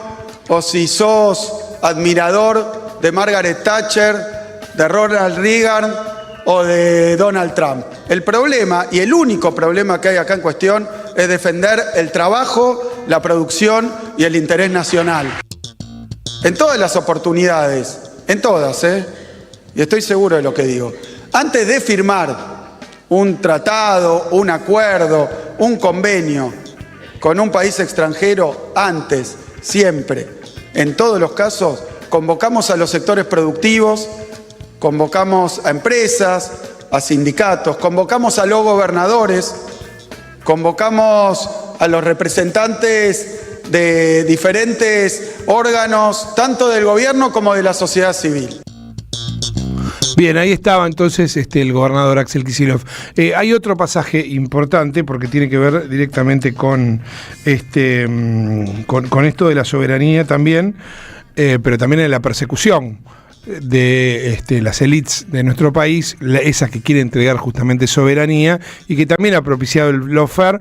Speaker 15: o si sos admirador de Margaret Thatcher, de Ronald Reagan o de Donald Trump. El problema, y el único problema que hay acá en cuestión, es defender el trabajo, la producción y el interés nacional. En todas las oportunidades, en todas, y estoy seguro de lo que digo, antes de firmar un tratado, un acuerdo, un convenio con un país extranjero, antes, siempre, en todos los casos, convocamos a los sectores productivos, convocamos a empresas, a sindicatos, convocamos a los gobernadores, convocamos a los representantes de diferentes órganos, tanto del gobierno como de la sociedad civil.
Speaker 2: Bien, ahí estaba entonces el gobernador Axel Kicillof. Hay otro pasaje importante porque tiene que ver directamente con esto de la soberanía también, pero también en la persecución de las élites de nuestro país, esas que quieren entregar justamente soberanía y que también ha propiciado el lawfare.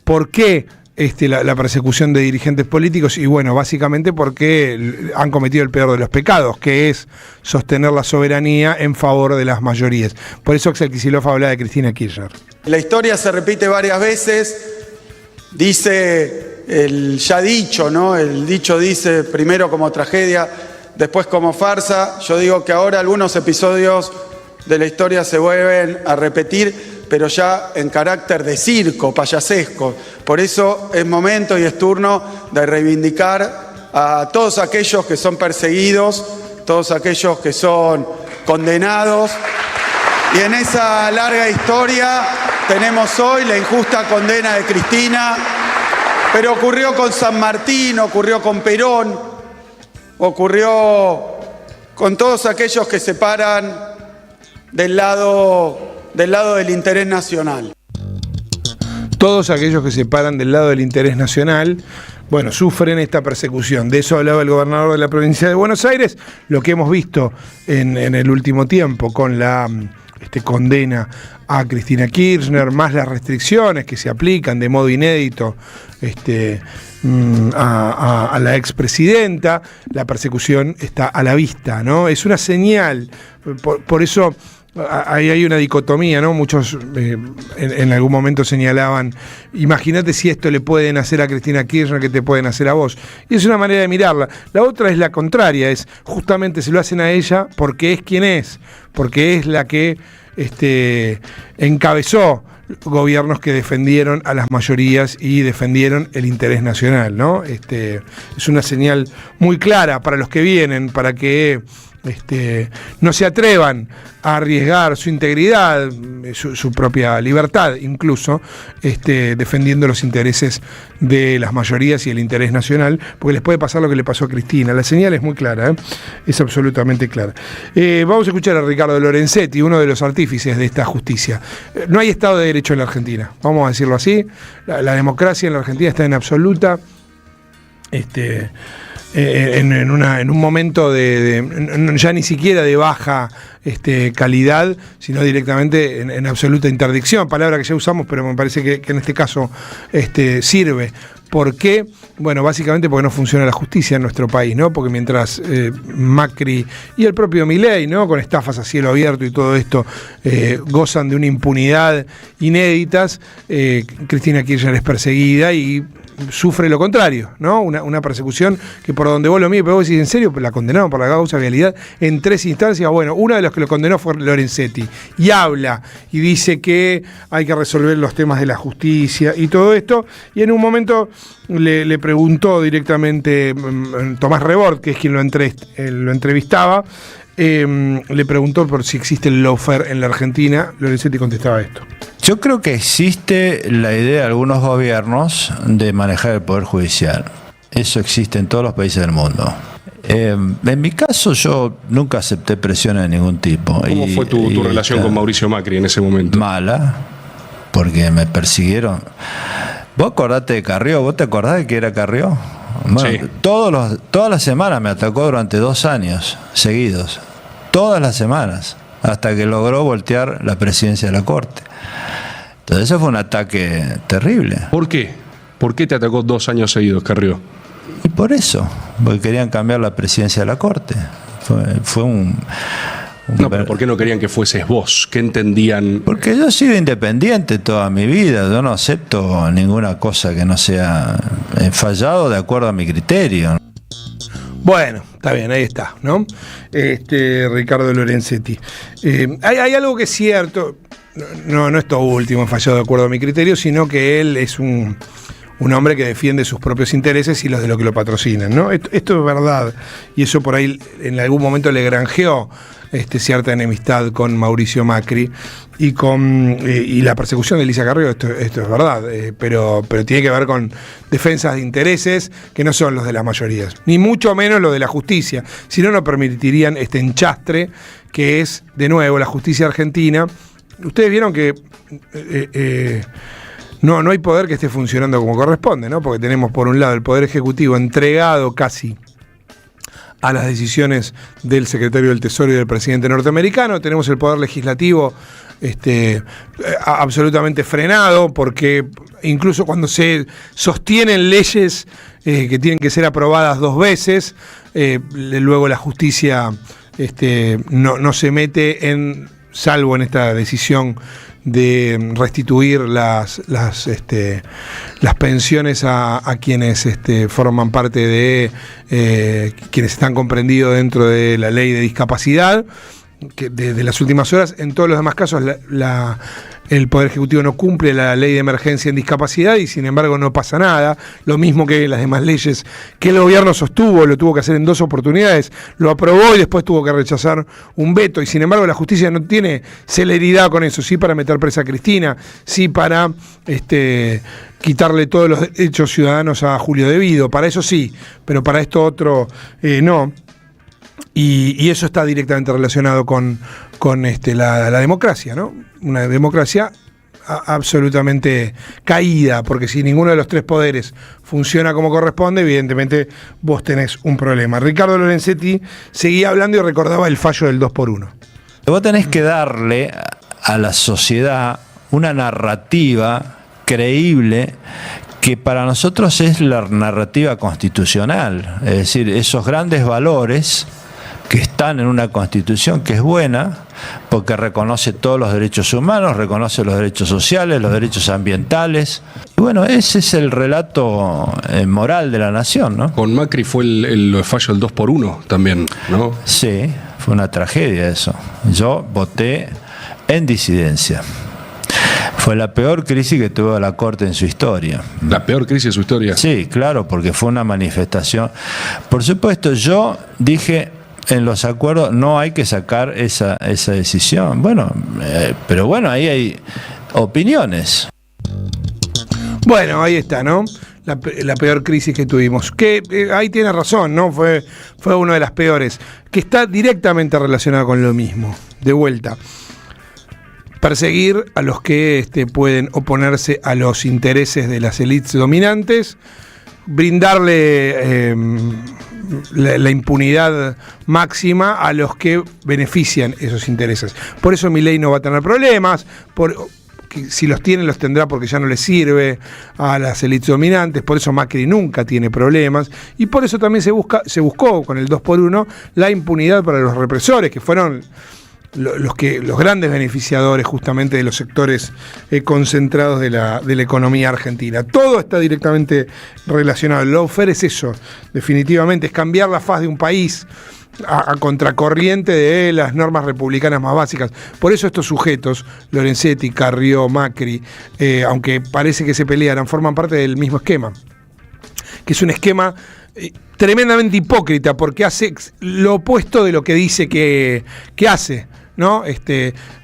Speaker 2: ¿Por qué la persecución de dirigentes políticos? Y bueno, básicamente porque han cometido el peor de los pecados, que es sostener la soberanía en favor de las mayorías. Por eso Axel Kicillof habla de Cristina Kirchner.
Speaker 15: La historia se repite varias veces, dice el ya dicho, ¿no? El dicho dice primero como tragedia, después como farsa. Yo digo que ahora algunos episodios de la historia se vuelven a repetir, pero ya en carácter de circo, payasesco. Por eso es momento y es turno de reivindicar a todos aquellos que son perseguidos, todos aquellos que son condenados. Y en esa larga historia tenemos hoy la injusta condena de Cristina, pero ocurrió con San Martín, ocurrió con Perón, ocurrió con todos aquellos que se paran del lado del interés nacional.
Speaker 2: Todos aquellos que se paran del lado del interés nacional, bueno, sufren esta persecución. De eso hablaba el gobernador de la provincia de Buenos Aires, lo que hemos visto en el último tiempo con la condena a Cristina Kirchner, más las restricciones que se aplican de modo inédito a la expresidenta. La persecución está a la vista, ¿no? Es una señal, por eso ahí hay una dicotomía, ¿no? Muchos en algún momento señalaban, imagínate si esto le pueden hacer a Cristina Kirchner, que te pueden hacer a vos. Y es una manera de mirarla. La otra es la contraria, es justamente se lo hacen a ella porque es quien es, porque es la que encabezó gobiernos que defendieron a las mayorías y defendieron el interés nacional, ¿no? Es una señal muy clara para los que vienen, para que no se atrevan a arriesgar su integridad, su propia libertad, incluso defendiendo los intereses de las mayorías y el interés nacional, porque les puede pasar lo que le pasó a Cristina. La señal es muy clara, es absolutamente clara. Vamos a escuchar a Ricardo Lorenzetti, uno de los artífices de esta justicia. No hay Estado de Derecho en la Argentina, vamos a decirlo así. La democracia en la Argentina está en absoluta en un momento ya ni siquiera de baja calidad, sino directamente en absoluta interdicción, palabra que ya usamos, pero me parece que en este caso sirve. ¿Por qué? Bueno, básicamente porque no funciona la justicia en nuestro país, ¿no? Porque mientras Macri y el propio Milei, ¿no?, con estafas a cielo abierto y todo esto, gozan de una impunidad inéditas, Cristina Kirchner es perseguida y sufre lo contrario, ¿no? Una persecución que por donde vos lo mires, pero vos decís, ¿en serio? La condenaron por la causa vialidad en 3 instancias. Bueno, uno de los que lo condenó fue Lorenzetti, y habla y dice que hay que resolver los temas de la justicia y todo esto, y en un momento le preguntó directamente Tomás Rebord, que es quien lo entrevistaba, le preguntó por si existe el lawfare en la Argentina. Lorenzetti contestaba esto.
Speaker 16: Yo creo que existe la idea de algunos gobiernos de manejar el poder judicial. Eso existe en todos los países del mundo. En mi caso, yo nunca acepté presiones de ningún tipo.
Speaker 17: ¿Cómo fue tu relación con Mauricio Macri en ese momento?
Speaker 16: Mala, porque me persiguieron. Vos acordate de Carrió, ¿vos te acordás de que era Carrió? Bueno, sí. Todas las semanas me atacó durante 2 años seguidos. Todas las semanas. Hasta que logró voltear la presidencia de la Corte. Entonces eso fue un ataque terrible.
Speaker 17: ¿Por qué? ¿Por qué te atacó 2 años seguidos, Carrió?
Speaker 16: Y por eso, porque querían cambiar la presidencia de la Corte. Fue un
Speaker 17: No, pero ¿por qué no querían que fueses vos? ¿Qué entendían?
Speaker 16: Porque yo he sido independiente toda mi vida. Yo no acepto ninguna cosa que no sea fallado de acuerdo a mi criterio.
Speaker 2: Bueno, está bien, ahí está, ¿no? Ricardo Lorenzetti. Hay algo que es cierto, no esto último, fallado de acuerdo a mi criterio, sino que él es un hombre que defiende sus propios intereses y los de los que lo patrocinan, ¿no? Esto es verdad, y eso por ahí en algún momento le granjeó cierta enemistad con Mauricio Macri y la persecución de Elisa Carrió, esto es verdad, pero tiene que ver con defensas de intereses que no son los de las mayorías, ni mucho menos los de la justicia, si no, no permitirían este enchastre que es, de nuevo, la justicia argentina. Ustedes vieron que no hay poder que esté funcionando como corresponde, ¿no? Porque tenemos por un lado el Poder Ejecutivo entregado casi a las decisiones del secretario del Tesoro y del presidente norteamericano. Tenemos el Poder Legislativo absolutamente frenado, porque incluso cuando se sostienen leyes que tienen que ser aprobadas 2 veces, luego la justicia no se mete salvo en esta decisión de restituir las pensiones a quienes forman parte de quienes están comprendidos dentro de la ley de discapacidad, que de las últimas horas. En todos los demás casos el Poder Ejecutivo no cumple la ley de emergencia en discapacidad y sin embargo no pasa nada, lo mismo que las demás leyes que el gobierno sostuvo, lo tuvo que hacer en 2 oportunidades, lo aprobó y después tuvo que rechazar un veto, y sin embargo la justicia no tiene celeridad con eso, sí para meter presa a Cristina, sí para quitarle todos los derechos ciudadanos a Julio Devido, para eso sí, pero para esto otro no. Y eso está directamente relacionado con la democracia, ¿no? Una democracia absolutamente caída, porque si ninguno de los 3 poderes funciona como corresponde, evidentemente vos tenés un problema. Ricardo Lorenzetti seguía hablando y recordaba el fallo del 2x1.
Speaker 16: Vos tenés que darle a la sociedad una narrativa creíble que para nosotros es la narrativa constitucional, es decir, esos grandes valores que están en una constitución que es buena porque reconoce todos los derechos humanos, reconoce los derechos sociales, los derechos ambientales. Y bueno, ese es el relato moral de la nación, ¿no?
Speaker 17: Con Macri fue el fallo del 2x1 también, ¿no?
Speaker 16: Sí, fue una tragedia eso. Yo voté en disidencia. Fue la peor crisis que tuvo la Corte en su historia.
Speaker 17: ¿La peor crisis de su historia?
Speaker 16: Sí, claro, porque fue una manifestación. Por supuesto, yo dije en los acuerdos no hay que sacar esa decisión. Bueno, pero bueno, ahí hay opiniones.
Speaker 2: Bueno, ahí está, ¿no? La peor crisis que tuvimos. Que ahí tiene razón, ¿no? Fue una de las peores. Que está directamente relacionada con lo mismo. De vuelta. Perseguir a los que pueden oponerse a los intereses de las élites dominantes. Brindarle la impunidad máxima a los que benefician esos intereses. Por eso Milei no va a tener problemas. Si los tiene, los tendrá porque ya no le sirve a las élites dominantes. Por eso Macri nunca tiene problemas. Y por eso también se buscó con el 2x1 la impunidad para los represores, que fueron los grandes beneficiadores justamente de los sectores concentrados de la economía argentina. Todo está directamente relacionado. El lawfare es eso, definitivamente, es cambiar la faz de un país a contracorriente de las normas republicanas más básicas. Por eso estos sujetos, Lorenzetti, Carrió, Macri, aunque parece que se pelearan, forman parte del mismo esquema, que es un esquema tremendamente hipócrita, porque hace lo opuesto de lo que dice que hace, ¿no?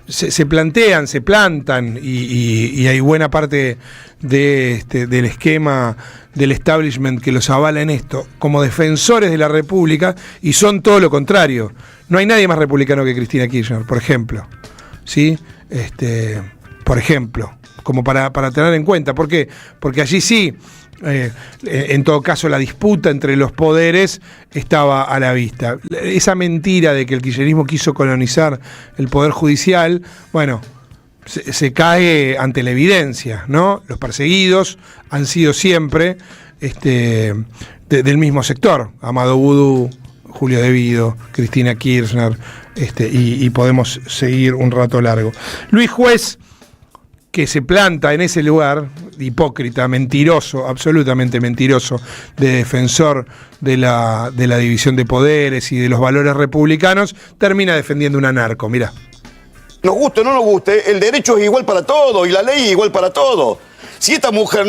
Speaker 2: Se plantean, se plantan y hay buena parte del esquema del establishment que los avala en esto, como defensores de la República, y son todo lo contrario. No hay nadie más republicano que Cristina Kirchner, por ejemplo. ¿Sí? Por ejemplo, como para tener en cuenta. ¿Por qué? Porque allí sí, en todo caso, la disputa entre los poderes estaba a la vista. Esa mentira de que el kirchnerismo quiso colonizar el poder judicial, bueno, se cae ante la evidencia, ¿no? Los perseguidos han sido siempre del mismo sector. Amado Boudou, Julio De Vido, Cristina Kirchner, y podemos seguir un rato largo. Luis Juez, que se planta en ese lugar, hipócrita, mentiroso, absolutamente mentiroso, de defensor de la división de poderes y de los valores republicanos, termina defendiendo un anarco, mirá.
Speaker 18: Nos guste o no nos guste, el derecho es igual para todo y la ley es igual para todo. Si esta mujer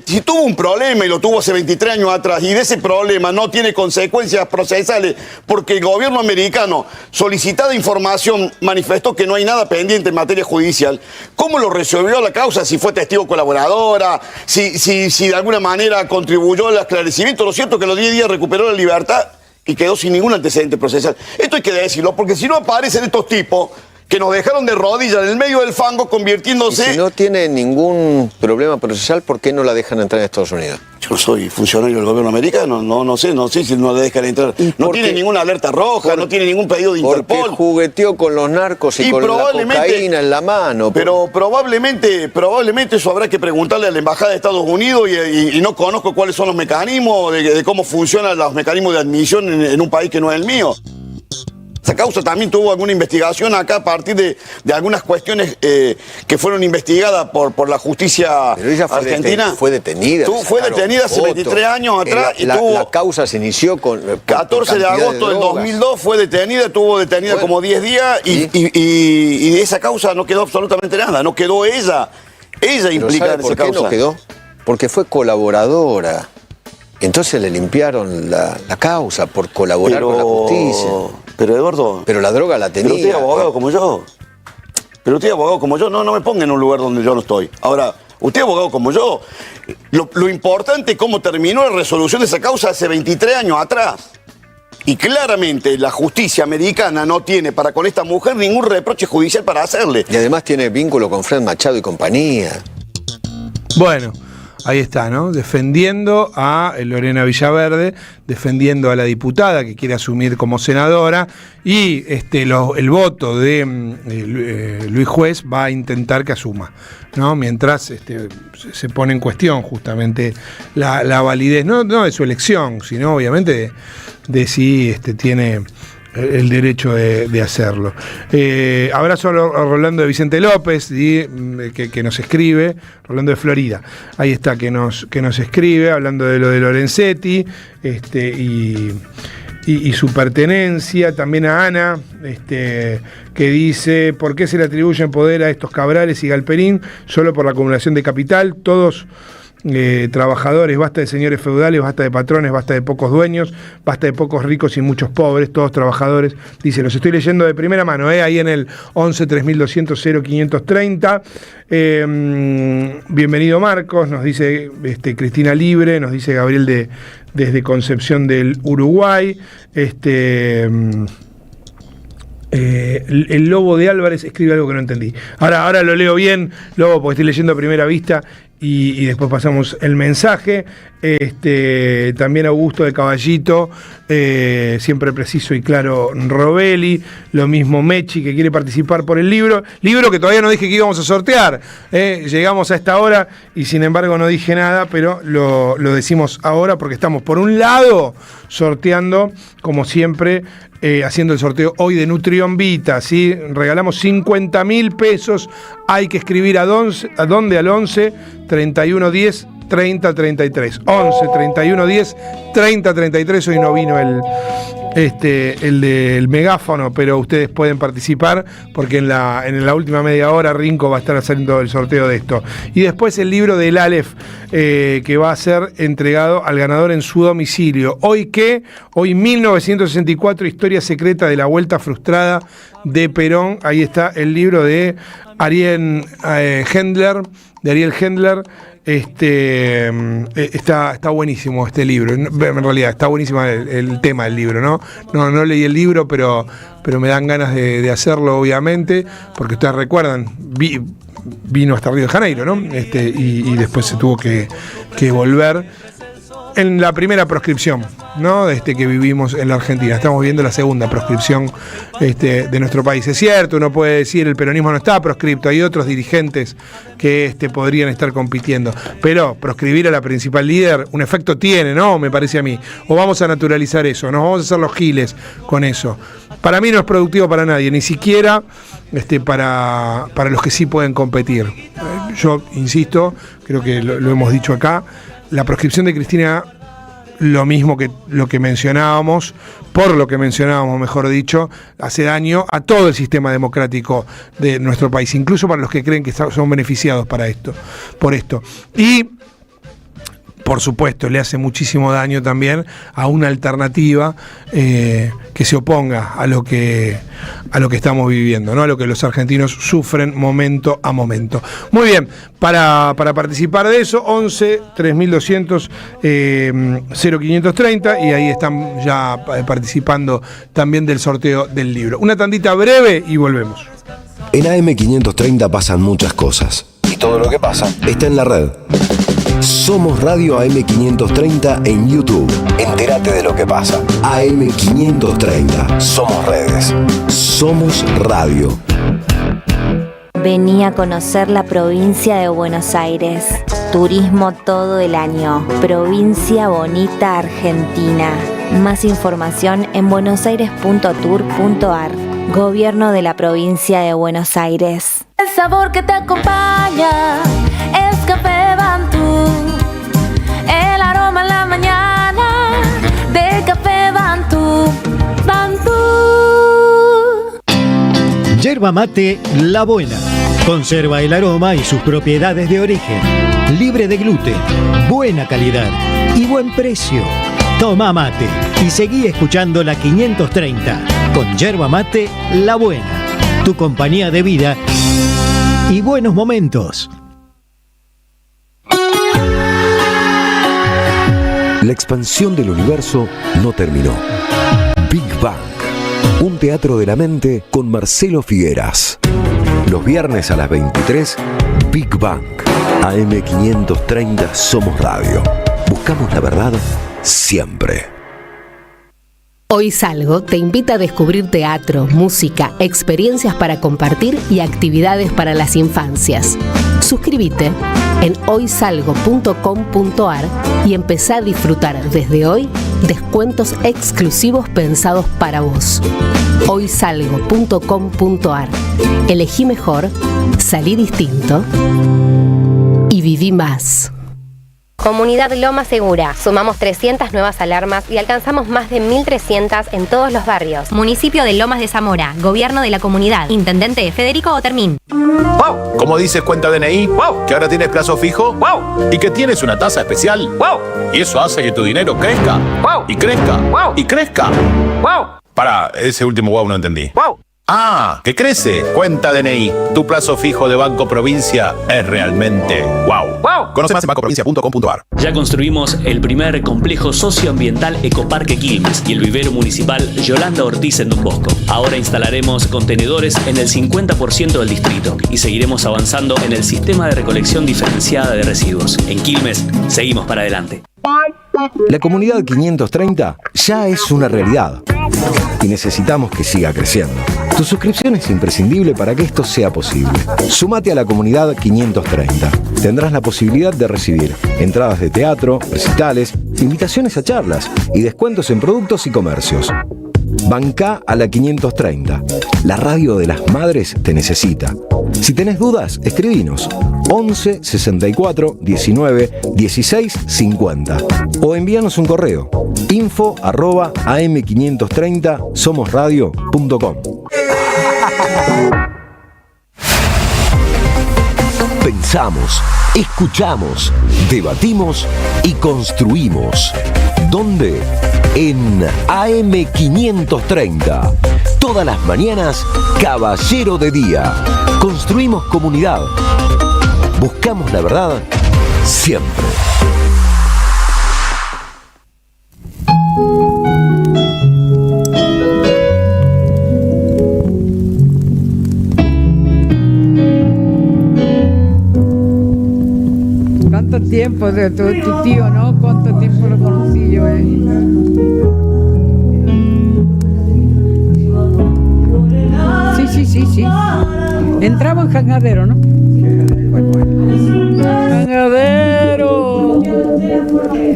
Speaker 18: si tuvo un problema y lo tuvo hace 23 años atrás y de ese problema no tiene consecuencias procesales porque el gobierno americano, solicitada información, manifestó que no hay nada pendiente en materia judicial, ¿cómo lo resolvió la causa? Si fue testigo colaboradora, si de alguna manera contribuyó al esclarecimiento. Lo cierto es que a los 10 días recuperó la libertad y quedó sin ningún antecedente procesal. Esto hay que decirlo, porque si no aparecen estos tipos que nos dejaron de rodillas en el medio del fango, convirtiéndose...
Speaker 4: Y si no tiene ningún problema procesal, ¿por qué no la dejan entrar en Estados Unidos?
Speaker 18: Yo no soy funcionario del gobierno americano, no sé si no la dejan entrar. No tiene ninguna alerta roja, no tiene ningún pedido de Interpol.
Speaker 4: Porque jugueteó con los narcos y con la cocaína en la mano.
Speaker 18: Pero probablemente eso habrá que preguntarle a la Embajada de Estados Unidos y no conozco cuáles son los mecanismos, de cómo funcionan los mecanismos de admisión en un país que no es el mío. Esta causa también tuvo alguna investigación acá a partir de algunas cuestiones que fueron investigadas por la justicia argentina.
Speaker 4: Fue detenida.
Speaker 18: Fue detenida hace 23 años atrás.
Speaker 4: La causa se inició con...
Speaker 18: 14 de agosto del 2002 fue detenida, estuvo detenida como 10 días y de esa causa no quedó absolutamente nada. No quedó ella implicada en esa causa.
Speaker 4: ¿Por qué no quedó? Porque fue colaboradora. Entonces le limpiaron la causa por colaborar con la justicia.
Speaker 18: Pero Eduardo...
Speaker 4: Pero la droga la tenía.
Speaker 18: Pero usted es abogado como yo. No me ponga en un lugar donde yo no estoy. Ahora, usted es abogado como yo. Lo importante es cómo terminó la resolución de esa causa hace 23 años atrás. Y claramente la justicia americana no tiene para con esta mujer ningún reproche judicial para hacerle.
Speaker 4: Y además tiene vínculo con Fred Machado y compañía.
Speaker 2: Bueno... Ahí está, ¿no? Defendiendo a Lorena Villaverde, defendiendo a la diputada que quiere asumir como senadora, y el voto de Luis Juez va a intentar que asuma, ¿no? Mientras se pone en cuestión justamente la validez, no de su elección, sino obviamente de si tiene el derecho de hacerlo. Abrazo a Rolando de Vicente López, que nos escribe, Rolando de Florida, ahí está, que nos escribe, hablando de lo de Lorenzetti, y su pertenencia. También a Ana, que dice: ¿por qué se le atribuyen poder a estos Cabrales y Galperín? Solo por la acumulación de capital. Todos trabajadores, basta de señores feudales, basta de patrones, basta de pocos dueños, basta de pocos ricos y muchos pobres, todos trabajadores. Dice, los estoy leyendo de primera mano, ahí en el 11 3200 0530. Bienvenido Marcos, nos dice Cristina Libre, nos dice Gabriel desde Concepción del Uruguay. El Lobo de Álvarez escribe algo que no entendí. Ahora lo leo bien, Lobo, porque estoy leyendo a primera vista y después pasamos el mensaje. También Augusto de Caballito, siempre preciso y claro, Robelli. Lo mismo Mechi, que quiere participar por el libro que todavía no dije que íbamos a sortear. Llegamos a esta hora y sin embargo no dije nada, pero lo decimos ahora porque estamos por un lado sorteando, como siempre, haciendo el sorteo hoy de Nutrión Vita, ¿sí? Regalamos 50.000 pesos. Hay que escribir a dónde al 11 31 10 30 33. 11 31 10 30 33. Hoy no vino el del megáfono, pero ustedes pueden participar porque en la última media hora Rinco va a estar haciendo el sorteo de esto. Y después el libro del Aleph, que va a ser entregado al ganador en su domicilio. Hoy 1964, historia secreta de la vuelta frustrada de Perón. Ahí está el libro de Ariel Hendler. Está buenísimo este libro. En realidad está buenísimo el tema del libro, ¿no? No leí el libro, pero me dan ganas de hacerlo, obviamente, porque ustedes recuerdan, vino hasta Río de Janeiro, ¿no? Y después se tuvo que volver en la primera proscripción, ¿no? Que vivimos en la Argentina. Estamos viendo la segunda proscripción de nuestro país. Es cierto, uno puede decir el peronismo no está proscripto, hay otros dirigentes que podrían estar compitiendo, pero proscribir a la principal líder un efecto tiene, ¿no? Me parece a mí. O vamos a naturalizar eso, nos vamos a hacer los giles con eso. Para mí no es productivo para nadie, ni siquiera para los que sí pueden competir. Yo insisto, creo que lo hemos dicho acá, la proscripción de Cristina, lo mismo que lo que mencionábamos, mejor dicho, hace daño a todo el sistema democrático de nuestro país, incluso para los que creen que son beneficiados por esto. Y, por supuesto, le hace muchísimo daño también a una alternativa que se oponga a lo que estamos viviendo, ¿no? A lo que los argentinos sufren momento a momento. Muy bien, para participar de eso, 11 3200 0530, y ahí están ya participando también del sorteo del libro. Una tandita breve y volvemos.
Speaker 1: En AM530 pasan muchas cosas. Y todo lo que pasa está en la red. Somos Radio AM530 en YouTube. Entérate de lo que pasa. AM530. Somos redes. Somos radio.
Speaker 19: Vení a conocer la provincia de Buenos Aires. Turismo todo el año. Provincia bonita Argentina. Más información en buenosaires.tour.ar. Gobierno de la provincia de Buenos Aires.
Speaker 20: El sabor que te acompaña es Café Bantú. El aroma en la mañana de Café Bantú. Bantú.
Speaker 7: Yerba mate La Buena. Conserva el aroma y sus propiedades de origen. Libre de gluten, buena calidad y buen precio. Toma mate y seguí escuchando la 530 con Yerba Mate La Buena. Tu compañía de vida y buenos momentos.
Speaker 1: La expansión del universo no terminó. Big Bang, un teatro de la mente con Marcelo Figueras. Los viernes a las 23, Big Bang. AM530 Somos Radio. Buscamos la verdad siempre.
Speaker 21: Hoy Salgo te invita a descubrir teatro, música, experiencias para compartir y actividades para las infancias. Suscríbete en hoysalgo.com.ar y empezá a disfrutar desde hoy descuentos exclusivos pensados para vos. hoysalgo.com.ar. Elegí mejor, salí distinto y viví más.
Speaker 3: Comunidad Loma Segura. Sumamos 300 nuevas alarmas y alcanzamos más de 1.300 en todos los barrios. Municipio de Lomas de Zamora. Gobierno de la comunidad. Intendente Federico Otermín.
Speaker 22: ¡Wow! Como dices cuenta DNI, ¡wow! Que ahora tienes plazo fijo, ¡wow! Y que tienes una tasa especial, ¡wow! Y eso hace que tu dinero crezca, ¡wow! Y crezca, ¡wow! Y crezca, ¡wow! Para, ese último wow no entendí. ¡Wow! Ah, que crece. Cuenta DNI. Tu plazo fijo de Banco Provincia es realmente wow. ¡Wow! Conoce más en bancoprovincia.com.ar.
Speaker 23: Ya construimos el primer complejo socioambiental Ecoparque Quilmes y el vivero municipal Yolanda Ortiz en Don Bosco. Ahora instalaremos contenedores en el 50% del distrito y seguiremos avanzando en el sistema de recolección diferenciada de residuos. En Quilmes, seguimos para adelante.
Speaker 1: La comunidad 530 ya es una realidad y necesitamos que siga creciendo. Tu suscripción es imprescindible para que esto sea posible. Súmate a la comunidad 530. Tendrás la posibilidad de recibir entradas de teatro, recitales, invitaciones a charlas y descuentos en productos y comercios. Bancá a la 530. La radio de las madres te necesita. Si tenés dudas, escribinos 11 64 19 16 50 o envíanos un correo info@am530somosradio.com. Pensamos, escuchamos, debatimos y construimos. ¿Dónde? En AM530. Todas las mañanas, Caballero de Día. Construimos comunidad. Buscamos la verdad siempre.
Speaker 24: ¿Cuánto tiempo de tu tío, no? ¿Cuánto tiempo lo conocí yo, Sí. Entramos en Jangadero, ¿no?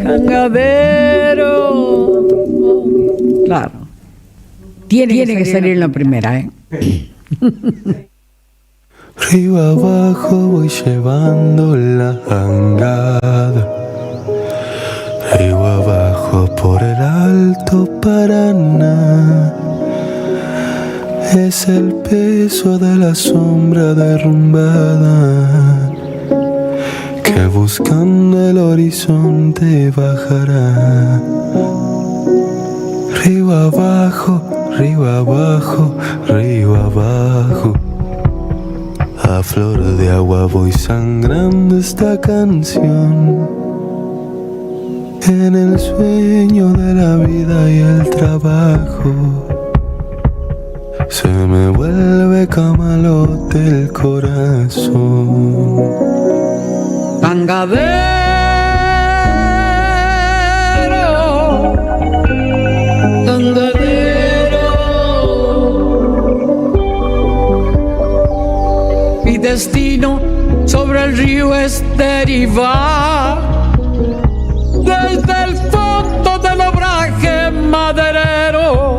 Speaker 24: Jangadero. Claro. Tiene que salir en la primera,
Speaker 11: Río abajo voy llevando la jangada. Río abajo por el Alto Paraná. Es el peso de la sombra derrumbada que buscando el horizonte bajará. Río abajo, río abajo, río abajo. A flor de agua voy sangrando esta canción. En el sueño de la vida y el trabajo se me vuelve camalote el corazón.
Speaker 24: Jangadero, jangadero. Mi destino sobre el río es derivar desde el fondo del obraje maderero,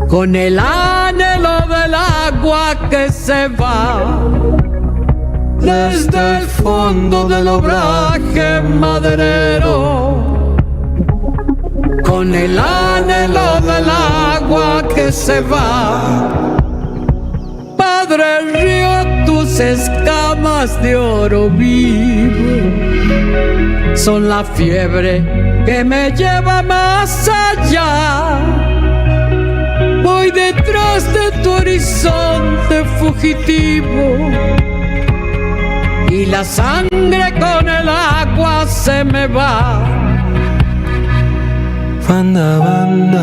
Speaker 24: con el anhelo del agua que se va desde el fondo del obraje maderero, con el anhelo del agua que se va. Padre río, tus escamas de oro vivo son la fiebre que me lleva más allá. Voy detrás de tu horizonte fugitivo y la sangre con el agua se me va.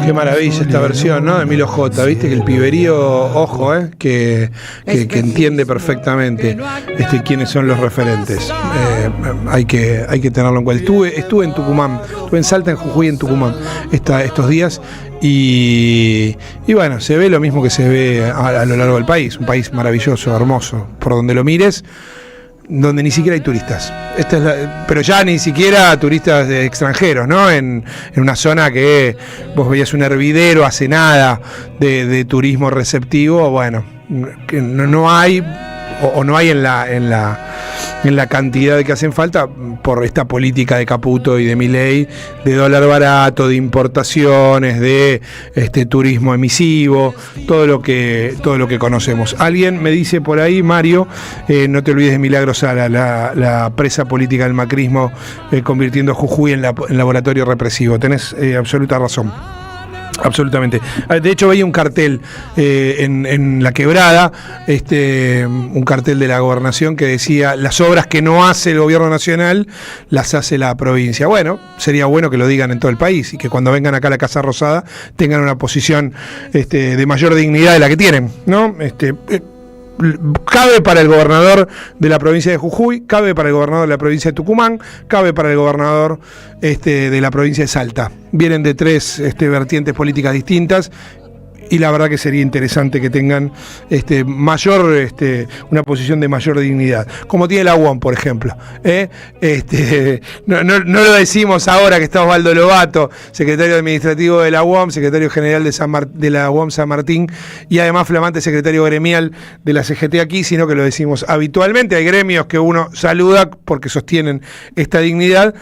Speaker 2: Qué maravilla esta versión, ¿no? De Emilio J. Viste que el piberío, ojo, que entiende perfectamente quiénes son los referentes. Hay que tenerlo en cuenta. Estuve en Tucumán, estuve en Salta, en Jujuy, en Tucumán estos días. Y bueno, se ve lo mismo que se ve a lo largo del país. Un país maravilloso, hermoso, por donde lo mires, donde ni siquiera hay turistas. Pero ya ni siquiera turistas extranjeros, ¿no? En una zona que vos veías un hervidero hace nada de turismo receptivo. Bueno, que no hay o no hay en la cantidad de que hacen falta por esta política de Caputo y de Milei, de dólar barato, de importaciones, de turismo emisivo, todo lo que conocemos. Alguien me dice por ahí, Mario, no te olvides de Milagro Sala, la presa política del macrismo, convirtiendo a Jujuy en laboratorio represivo. Tenés absoluta razón. Absolutamente. De hecho, veía un cartel en La Quebrada, un cartel de la gobernación que decía: las obras que no hace el gobierno nacional las hace la provincia. Bueno, sería bueno que lo digan en todo el país y que cuando vengan acá a la Casa Rosada tengan una posición de mayor dignidad de la que tienen, ¿no? Cabe para el gobernador de la provincia de Jujuy, cabe para el gobernador de la provincia de Tucumán, cabe para el gobernador de la provincia de Salta. Vienen de tres vertientes políticas distintas. Y la verdad que sería interesante que tengan una posición de mayor dignidad, como tiene la UOM, por ejemplo. No lo decimos ahora que está Osvaldo Lobato, secretario administrativo de la UOM, secretario general de la UOM San Martín y además flamante secretario gremial de la CGT aquí, sino que lo decimos habitualmente. Hay gremios que uno saluda porque sostienen esta dignidad.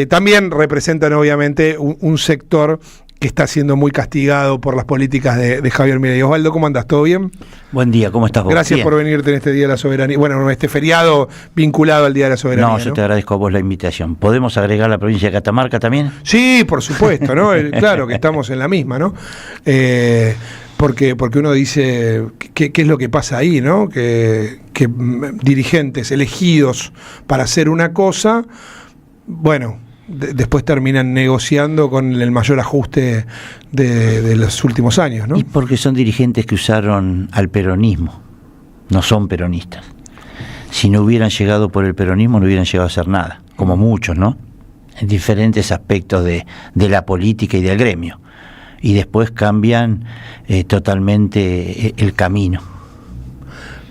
Speaker 2: También representan obviamente un sector que está siendo muy castigado por las políticas de Javier Milei. Osvaldo, ¿cómo andás? ¿Todo bien?
Speaker 5: Buen día, ¿cómo estás vos?
Speaker 2: Gracias por venirte en este Día de la Soberanía. Bueno, este feriado vinculado al Día de la Soberanía.
Speaker 5: No, yo te agradezco a vos la invitación. ¿Podemos agregar la provincia de Catamarca también?
Speaker 2: Sí, por supuesto, ¿no? Claro que estamos en la misma, ¿no? Porque uno dice, ¿qué es lo que pasa ahí, no? Que dirigentes elegidos para hacer una cosa, bueno, después terminan negociando con el mayor ajuste de los últimos años, ¿no?
Speaker 5: Y porque son dirigentes que usaron al peronismo, no son peronistas. Si no hubieran llegado por el peronismo, no hubieran llegado a hacer nada, como muchos, ¿no? En diferentes aspectos de la política y del gremio. Y después cambian totalmente el camino.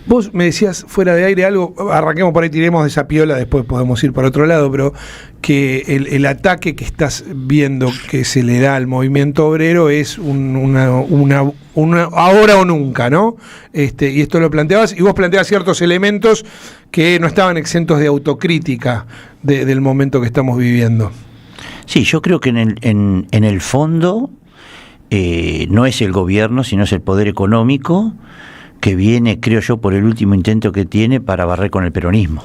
Speaker 2: Vos me decías fuera de aire algo, arranquemos por ahí, tiremos de esa piola, después podemos ir para otro lado, pero que el ataque que estás viendo que se le da al movimiento obrero es una ahora o nunca, ¿no? Y esto lo planteabas, y vos planteabas ciertos elementos que no estaban exentos de autocrítica del momento que estamos viviendo.
Speaker 5: Sí, yo creo que en el fondo no es el gobierno, sino es el poder económico que viene, creo yo, por el último intento que tiene para barrer con el peronismo.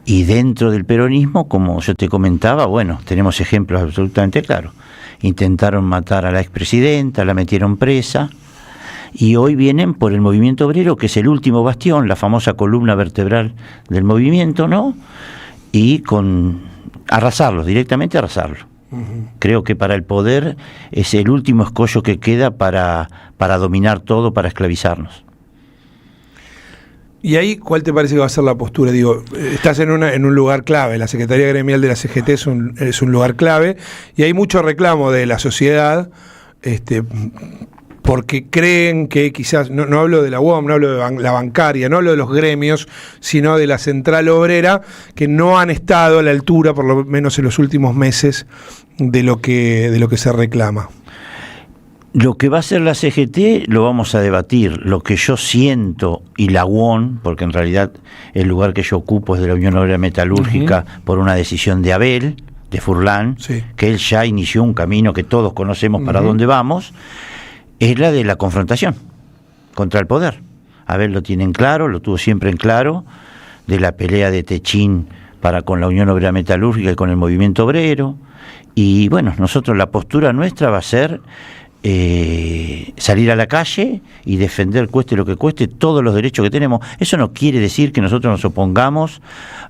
Speaker 5: Y dentro del peronismo, como yo te comentaba, bueno, tenemos ejemplos absolutamente claros. Intentaron matar a la expresidenta, la metieron presa, y hoy vienen por el movimiento obrero, que es el último bastión, la famosa columna vertebral del movimiento, ¿no? Y directamente arrasarlo. Creo que para el poder es el último escollo que queda para dominar todo, para esclavizarnos.
Speaker 2: ¿Y ahí cuál te parece que va a ser la postura? Digo, estás en un lugar clave, la Secretaría Gremial de la CGT es un lugar clave, y hay mucho reclamo de la sociedad, porque creen que quizás, no hablo de la UOM, no hablo de la bancaria, no hablo de los gremios, sino de la central obrera, que no han estado a la altura, por lo menos en los últimos meses, de lo que se reclama.
Speaker 5: Lo que va a hacer la CGT lo vamos a debatir. Lo que yo siento, y la UON, porque en realidad el lugar que yo ocupo es de la Unión Obrera Metalúrgica, por una decisión de Abel, de Furlan, que él ya inició un camino que todos conocemos para dónde vamos, es la de la confrontación contra el poder. Abel lo tiene en claro, lo tuvo siempre en claro, de la pelea de Techín con la Unión Obrera Metalúrgica y con el movimiento obrero. Y bueno, nosotros, la postura nuestra va a ser salir a la calle y defender, cueste lo que cueste, todos los derechos que tenemos. Eso no quiere decir que nosotros nos opongamos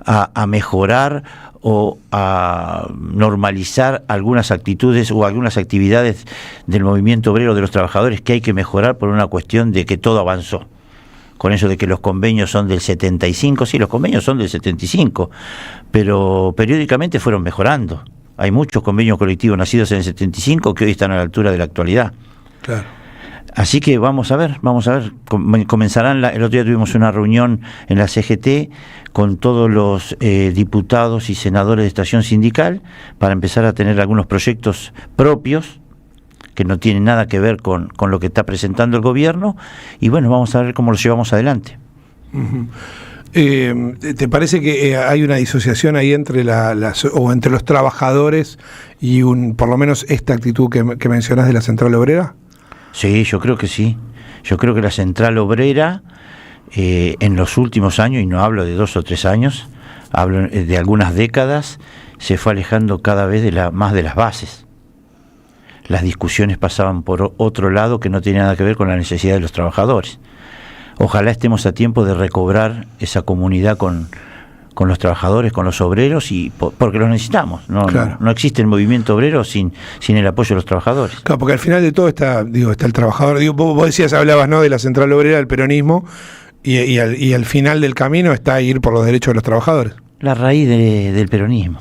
Speaker 5: a mejorar o a normalizar algunas actitudes o algunas actividades del movimiento obrero, de los trabajadores, que hay que mejorar por una cuestión de que todo avanzó. Con eso de que los convenios son del 75, sí, los convenios son del 75, pero periódicamente fueron mejorando. Hay muchos convenios colectivos nacidos en el 75 que hoy están a la altura de la actualidad.
Speaker 2: Claro.
Speaker 5: Así que vamos a ver. Comenzarán, el otro día tuvimos una reunión en la CGT con todos los diputados y senadores de estación sindical para empezar a tener algunos proyectos propios que no tiene nada que ver con lo que está presentando el gobierno, y bueno, vamos a ver cómo lo llevamos adelante.
Speaker 2: Uh-huh. ¿Te parece que hay una disociación ahí entre entre los trabajadores y por lo menos esta actitud que mencionás de la Central Obrera?
Speaker 5: Sí, yo creo que sí. Yo creo que la Central Obrera en los últimos años, y no hablo de 2 o 3 años, hablo de algunas décadas, se fue alejando cada vez más de las bases. Las discusiones pasaban por otro lado que no tenía nada que ver con la necesidad de los trabajadores. Ojalá estemos a tiempo de recobrar esa comunidad con los trabajadores, con los obreros, porque los necesitamos.
Speaker 2: Claro.
Speaker 5: No existe el movimiento obrero sin el apoyo de los trabajadores.
Speaker 2: Claro, porque al final de todo está el trabajador. Vos decías, hablabas, ¿no?, de la Central Obrera, del peronismo, y al final del camino está ir por los derechos de los trabajadores.
Speaker 5: La raíz del peronismo,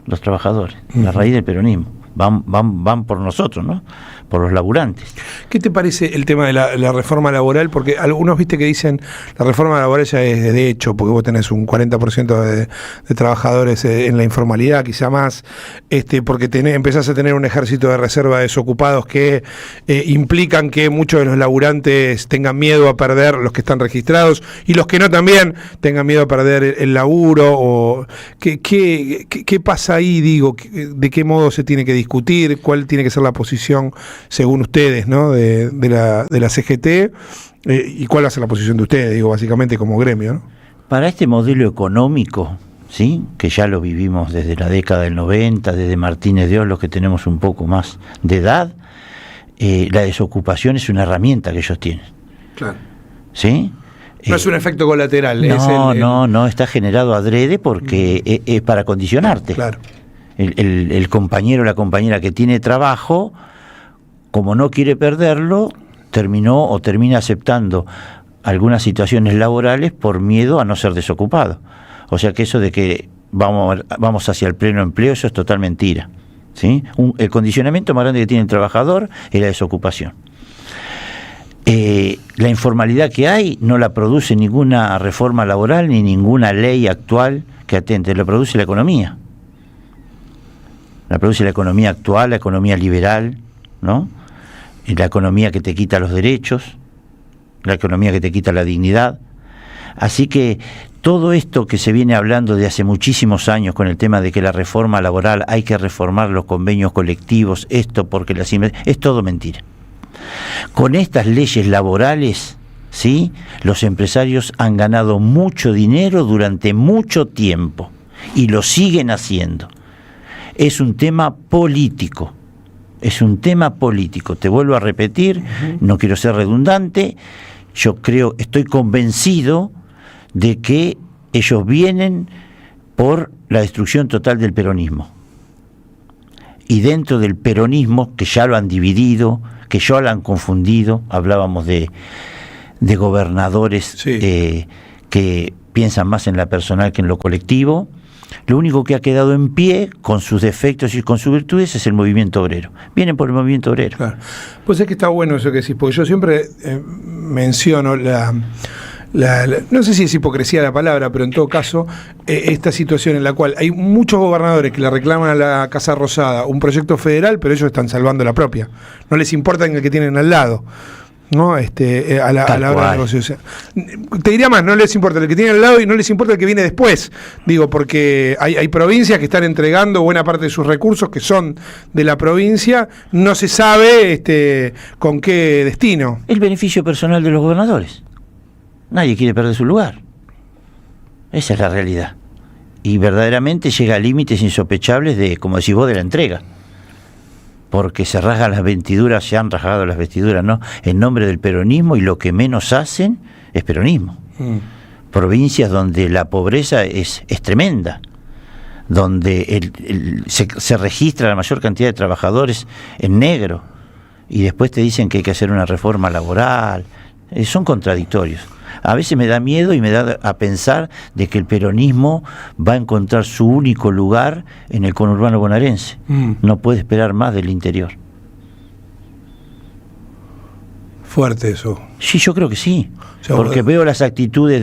Speaker 5: los trabajadores, la raíz del peronismo. Van por nosotros, ¿no? Por los laburantes.
Speaker 2: ¿Qué te parece el tema de la reforma laboral? Porque algunos, viste, que dicen la reforma laboral ya es de hecho, porque vos tenés un 40% de trabajadores en la informalidad, quizá más, porque empezás a tener un ejército de reserva de desocupados que implican que muchos de los laburantes tengan miedo a perder, los que están registrados, y los que no también tengan miedo a perder el laburo. O ¿qué pasa ahí, digo? ¿De qué modo se tiene que discutir? ¿Cuál tiene que ser la posición, según ustedes, ¿no?, de la CGT, y cuál va a ser la posición de ustedes, digo, básicamente como gremio, ¿no?
Speaker 5: Para este modelo económico, ¿sí?, que ya lo vivimos desde la década del 90, desde Martínez de Oz, los que tenemos un poco más de edad, la desocupación es una herramienta que ellos tienen.
Speaker 2: Claro.
Speaker 5: ¿Sí?
Speaker 2: No es un efecto colateral.
Speaker 5: No, está generado adrede porque es para condicionarte.
Speaker 2: Claro.
Speaker 5: El compañero o la compañera que tiene trabajo, como no quiere perderlo, termina aceptando algunas situaciones laborales por miedo a no ser desocupado. O sea que eso de que vamos hacia el pleno empleo, eso es total mentira, ¿sí? El condicionamiento más grande que tiene el trabajador es la desocupación. La informalidad que hay no la produce ninguna reforma laboral ni ninguna ley actual que atente, la produce la economía. La produce la economía actual, la economía liberal, ¿no? La economía que te quita los derechos, la economía que te quita la dignidad. Así que todo esto que se viene hablando de hace muchísimos años con el tema de que la reforma laboral hay que reformar los convenios colectivos, porque es todo mentira. Con estas leyes laborales, ¿sí?, los empresarios han ganado mucho dinero durante mucho tiempo y lo siguen haciendo. Es un tema político, te vuelvo a repetir, no quiero ser redundante, estoy convencido de que ellos vienen por la destrucción total del peronismo. Y dentro del peronismo, que ya lo han dividido, que ya lo han confundido, hablábamos de gobernadores que piensan más en la personal que en lo colectivo. Lo único que ha quedado en pie, con sus defectos y con sus virtudes, es el movimiento obrero. Vienen por el movimiento obrero. Claro.
Speaker 2: Pues es que está bueno eso que decís, porque yo siempre menciono no sé si es hipocresía la palabra, pero en todo caso, esta situación en la cual hay muchos gobernadores que le reclaman a la Casa Rosada un proyecto federal, pero ellos están salvando la propia. No les importa el que tienen al lado, ¿no? A la hora de negociación. Te diría más, no les importa el que tiene al lado y no les importa el que viene después. Digo, porque hay provincias que están entregando buena parte de sus recursos que son de la provincia, no se sabe con qué destino.
Speaker 5: El beneficio personal de los gobernadores. Nadie quiere perder su lugar. Esa es la realidad. Y verdaderamente llega a límites insospechables de, como decís vos, de la entrega. Porque se rasgan las vestiduras, se han rasgado las vestiduras, ¿no?, en nombre del peronismo, y lo que menos hacen es peronismo. Provincias donde la pobreza es tremenda, donde se registra la mayor cantidad de trabajadores en negro, y después te dicen que hay que hacer una reforma laboral. Son contradictorios. A veces me da miedo y me da a pensar de que el peronismo va a encontrar su único lugar en el conurbano bonaerense. No puede esperar más del interior.
Speaker 2: Fuerte eso.
Speaker 5: Sí, yo creo que sí.
Speaker 2: O sea,
Speaker 5: porque veo las actitudes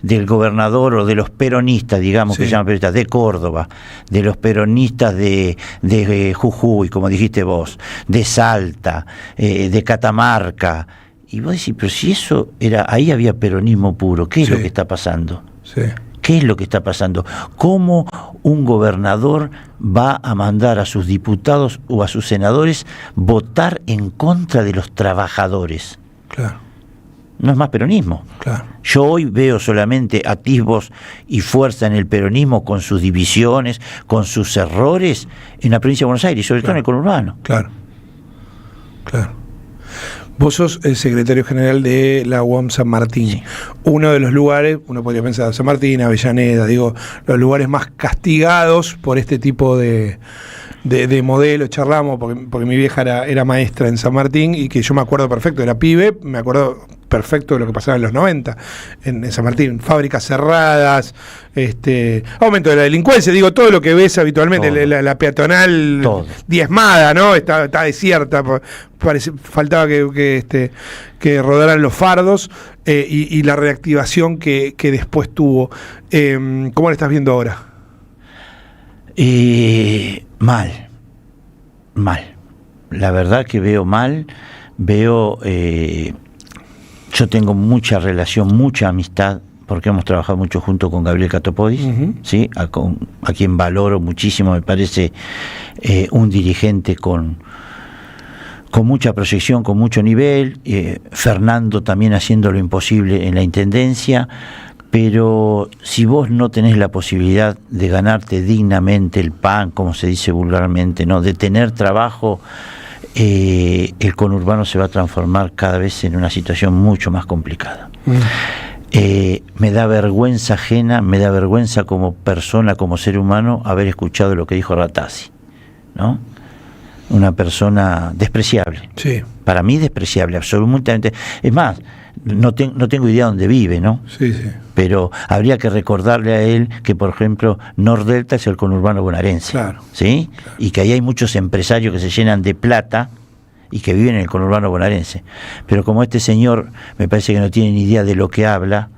Speaker 5: del gobernador o de los peronistas, digamos, que se llaman peronistas, de Córdoba, de los peronistas de Jujuy, como dijiste vos, de Salta, de Catamarca. Y vos decís, pero si eso era, ahí había peronismo puro, ¿qué es lo que está pasando?
Speaker 2: Sí.
Speaker 5: ¿Qué es lo que está pasando? ¿Cómo un gobernador va a mandar a sus diputados o a sus senadores votar en contra de los trabajadores?
Speaker 2: Claro.
Speaker 5: No es más peronismo.
Speaker 2: Claro.
Speaker 5: Yo hoy veo solamente atisbos y fuerza en el peronismo con sus divisiones, con sus errores en la provincia de Buenos Aires, sobre todo en el conurbano.
Speaker 2: Claro. Claro. Vos sos el secretario general de la UAM San Martín. Sí. Uno de los lugares, uno podría pensar San Martín, Avellaneda, digo, los lugares más castigados por este tipo de modelo. Charlamos, porque mi vieja era maestra en San Martín y que yo me acuerdo perfecto, era pibe, me acuerdo perfecto de lo que pasaba en los 90 en San Martín, fábricas cerradas, aumento de la delincuencia, digo, todo lo que ves habitualmente, la peatonal diezmada, ¿no? Está desierta, faltaba que rodaran los fardos, y la reactivación que después tuvo. ¿Cómo la estás viendo ahora?
Speaker 5: Mal. La verdad que veo mal, yo tengo mucha relación, mucha amistad, porque hemos trabajado mucho junto con Gabriel Catopodis, ¿sí? a quien valoro muchísimo, me parece un dirigente con mucha proyección, con mucho nivel, Fernando también haciendo lo imposible en la Intendencia, pero si vos no tenés la posibilidad de ganarte dignamente el pan, como se dice vulgarmente, ¿no? De tener trabajo, el conurbano se va a transformar cada vez en una situación mucho más complicada. Me da vergüenza ajena, me da vergüenza como persona, como ser humano, haber escuchado lo que dijo Ratazzi, ¿no? Una persona despreciable.
Speaker 2: Sí.
Speaker 5: Para mí despreciable, absolutamente. Es más, no tengo idea dónde vive, ¿no?
Speaker 2: Sí, sí.
Speaker 5: Pero habría que recordarle a él que, por ejemplo, Nordelta es el conurbano bonaerense.
Speaker 2: Claro.
Speaker 5: ¿Sí? Claro. Y que ahí hay muchos empresarios que se llenan de plata y que viven en el conurbano bonaerense. Pero como este señor me parece que no tiene ni idea de lo que habla,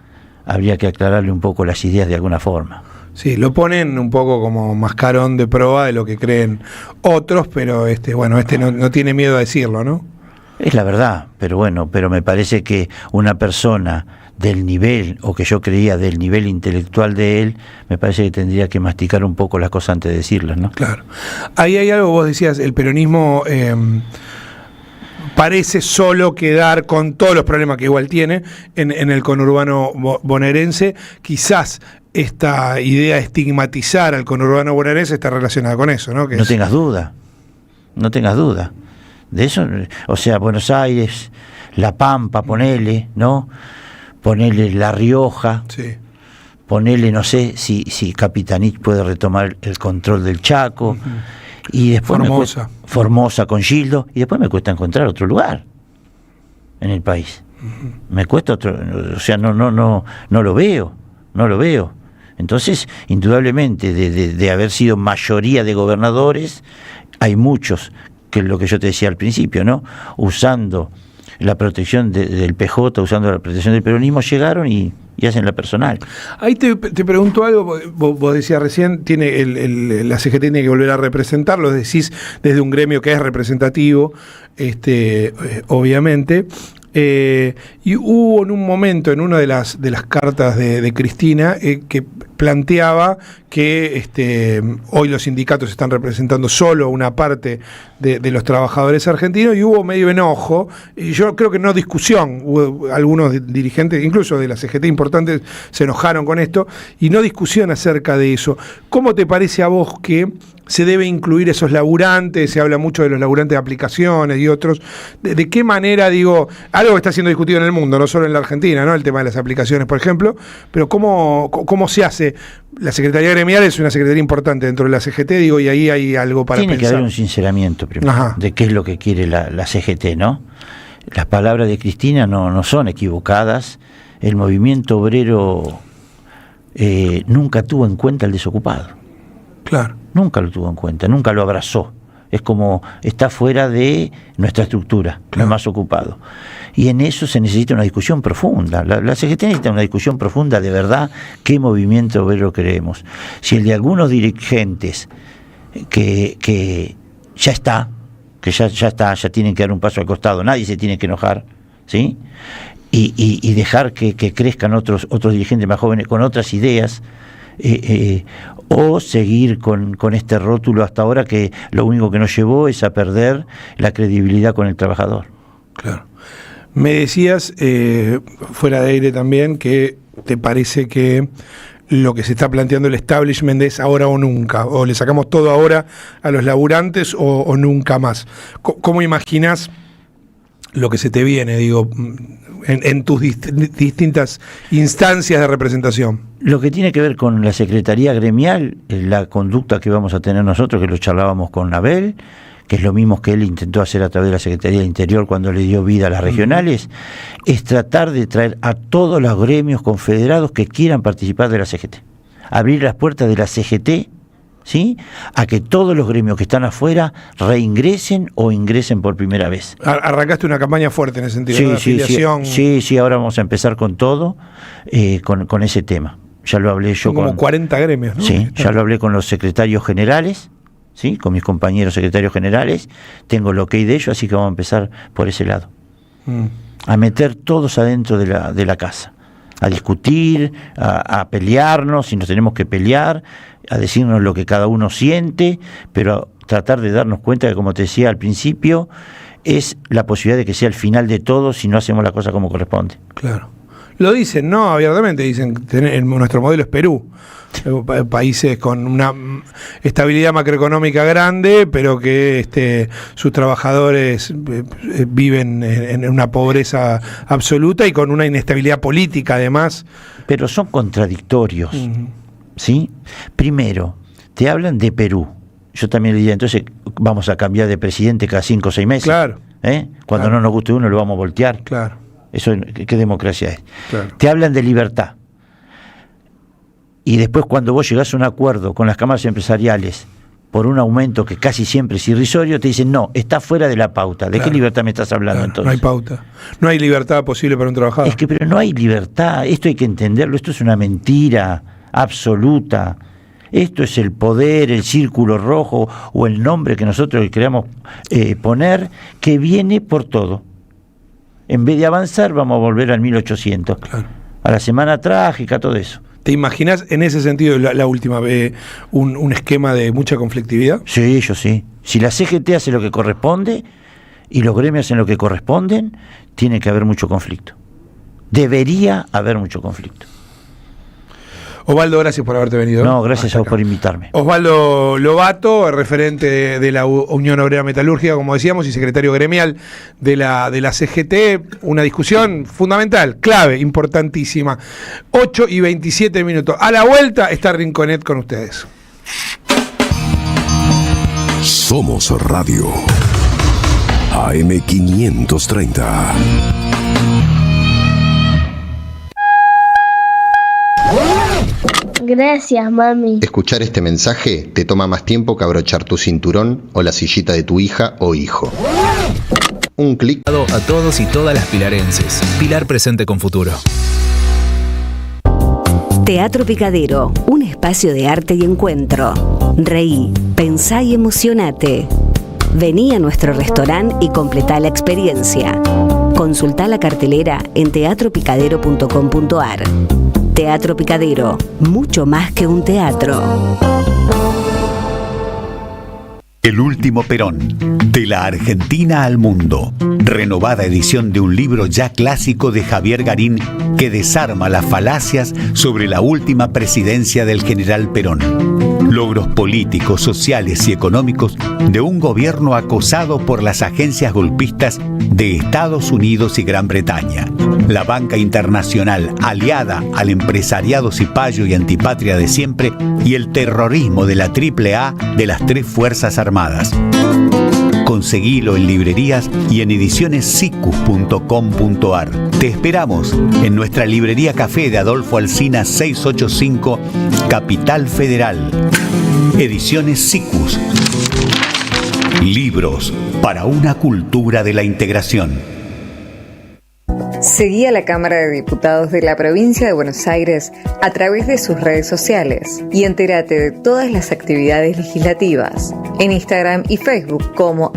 Speaker 5: habría que aclararle un poco las ideas de alguna forma.
Speaker 2: Sí, lo ponen un poco como mascarón de prueba de lo que creen otros, pero no tiene miedo a decirlo, ¿no?
Speaker 5: Es la verdad, pero me parece que una persona del nivel, o que yo creía del nivel intelectual de él, me parece que tendría que masticar un poco las cosas antes de decirlas, ¿no?
Speaker 2: Claro. Ahí hay algo, vos decías, el peronismo parece solo quedar con todos los problemas que igual tiene en el conurbano bonaerense. Quizás esta idea de estigmatizar al conurbano bonaerense está relacionada con eso, ¿no?
Speaker 5: No tengas duda de eso. O sea, Buenos Aires, La Pampa, ponele, ¿no? Ponele La Rioja,
Speaker 2: sí.
Speaker 5: Ponele, no sé si Capitanich puede retomar el control del Chaco, y después Formosa con Gildo, y después me cuesta encontrar otro lugar en el país. Me cuesta otro, o sea, no lo veo. Entonces, indudablemente, de haber sido mayoría de gobernadores, hay muchos, que es lo que yo te decía al principio, ¿no? Usando la protección del PJ, usando la protección del peronismo, llegaron y hacen la personal.
Speaker 2: Ahí te pregunto algo, vos decías recién, la CGT tiene que volver a representarlo, decís desde un gremio que es representativo, obviamente. Y hubo en un momento, en una de las cartas de Cristina, que planteaba que hoy los sindicatos están representando solo una parte de los trabajadores argentinos, y hubo medio enojo, y yo creo que no discusión, hubo algunos dirigentes, incluso de la CGT importantes, se enojaron con esto, y no discusión acerca de eso. ¿Cómo te parece a vos que se debe incluir esos laburantes? Se habla mucho de los laburantes de aplicaciones y otros. ¿De qué manera, digo, algo que está siendo discutido en el mundo, no solo en la Argentina, ¿no? El tema de las aplicaciones, por ejemplo, pero ¿cómo se hace? La Secretaría Gremial es una secretaría importante dentro de la CGT, digo, y ahí hay algo para
Speaker 5: pensar. Tiene que haber un sinceramiento primero de qué es lo que quiere la CGT, ¿no? Las palabras de Cristina no son equivocadas. El movimiento obrero nunca tuvo en cuenta el desocupado.
Speaker 2: Claro.
Speaker 5: Nunca lo tuvo en cuenta, nunca lo abrazó. Es como está fuera de nuestra estructura, no es más ocupado. Y en eso se necesita una discusión profunda. La CGT necesita una discusión profunda de verdad, qué movimiento obrero queremos. Si el de algunos dirigentes que ya está, ya tienen que dar un paso al costado, nadie se tiene que enojar, ¿sí? Y dejar que crezcan otros dirigentes más jóvenes con otras ideas, o seguir con este rótulo hasta ahora que lo único que nos llevó es a perder la credibilidad con el trabajador.
Speaker 2: Claro. Me decías, fuera de aire también, que te parece que lo que se está planteando el establishment es ahora o nunca, o le sacamos todo ahora a los laburantes o nunca más. ¿Cómo imaginás lo que se te viene, digo, en tus distintas instancias de representación?
Speaker 5: Lo que tiene que ver con la Secretaría Gremial, la conducta que vamos a tener nosotros, que lo charlábamos con Abel, que es lo mismo que él intentó hacer a través de la Secretaría del Interior cuando le dio vida a las regionales, es tratar de traer a todos los gremios confederados que quieran participar de la CGT. Abrir las puertas de la CGT, ¿sí?, a que todos los gremios que están afuera reingresen o ingresen por primera vez.
Speaker 2: Arrancaste una campaña fuerte en ese sentido, ¿no? De afiliación.
Speaker 5: Sí, ahora vamos a empezar con todo, con ese tema. Ya lo hablé yo
Speaker 2: Son como 40 gremios, ¿no?
Speaker 5: Sí, ya lo hablé con los secretarios generales, ¿sí?, con mis compañeros secretarios generales, tengo el ok de ellos, así que vamos a empezar por ese lado. A meter todos adentro de la casa, a discutir, a pelearnos, si nos tenemos que pelear, a decirnos lo que cada uno siente, pero tratar de darnos cuenta que, como te decía al principio, es la posibilidad de que sea el final de todo si no hacemos la cosa como corresponde.
Speaker 2: Claro. Lo dicen, ¿no? Abiertamente dicen que nuestro modelo es Perú. Países con una estabilidad macroeconómica grande, pero que sus trabajadores viven en una pobreza absoluta y con una inestabilidad política además.
Speaker 5: Pero son contradictorios, ¿sí? Primero, te hablan de Perú. Yo también le diría, entonces vamos a cambiar de presidente cada 5 o 6 meses.
Speaker 2: Claro.
Speaker 5: Cuando no nos guste uno lo vamos a voltear.
Speaker 2: Claro.
Speaker 5: Eso, ¿qué democracia es?
Speaker 2: Claro.
Speaker 5: Te hablan de libertad. Y después, cuando vos llegás a un acuerdo con las cámaras empresariales por un aumento que casi siempre es irrisorio, te dicen, no, está fuera de la pauta. ¿De qué libertad me estás hablando entonces?
Speaker 2: No hay pauta. No hay libertad posible para un trabajador.
Speaker 5: Es que, pero no hay libertad. Esto hay que entenderlo. Esto es una mentira absoluta. Esto es el poder, el círculo rojo o el nombre que nosotros queramos poner, que viene por todo. En vez de avanzar, vamos a volver al 1800.
Speaker 2: Claro.
Speaker 5: A la semana trágica, todo eso.
Speaker 2: ¿Te imaginas en ese sentido, la última vez, un esquema de mucha conflictividad?
Speaker 5: Sí, yo sí. Si la CGT hace lo que corresponde y los gremios hacen lo que corresponden, tiene que haber mucho conflicto. Debería haber mucho conflicto.
Speaker 2: Osvaldo, gracias por haberte venido.
Speaker 5: No, gracias a vos por invitarme.
Speaker 2: Osvaldo Lobato, referente de la Unión Obrera Metalúrgica, como decíamos, y secretario gremial de la CGT. Una discusión fundamental, clave, importantísima. 8:27. A la vuelta está Rinconet con ustedes.
Speaker 1: Somos Radio AM530.
Speaker 6: Gracias, mami.
Speaker 8: Escuchar este mensaje te toma más tiempo que abrochar tu cinturón o la sillita de tu hija o hijo. Un clic.
Speaker 9: A todos y todas las pilarenses. Pilar presente con futuro.
Speaker 10: Teatro Picadero, un espacio de arte y encuentro. Reí, pensá y emocionate. Vení a nuestro restaurante y completá la experiencia. Consultá la cartelera en teatropicadero.com.ar. Teatro Picadero, mucho más que un teatro.
Speaker 25: El último Perón, de la Argentina al mundo. Renovada edición de un libro ya clásico de Javier Garín que desarma las falacias sobre la última presidencia del general Perón. Logros políticos, sociales y económicos de un gobierno acosado por las agencias golpistas de Estados Unidos y Gran Bretaña. La banca internacional aliada al empresariado cipayo y antipatria de siempre y el terrorismo de la AAA de las tres Fuerzas Armadas. Conseguilo en librerías y en edicionessicus.com.ar. Te esperamos en nuestra librería café de Adolfo Alsina 685, Capital Federal. Ediciones Sicus. Libros para una cultura de la integración.
Speaker 6: Seguí a la Cámara de Diputados de la Provincia de Buenos Aires a través de sus redes sociales y entérate de todas las actividades legislativas en Instagram y Facebook como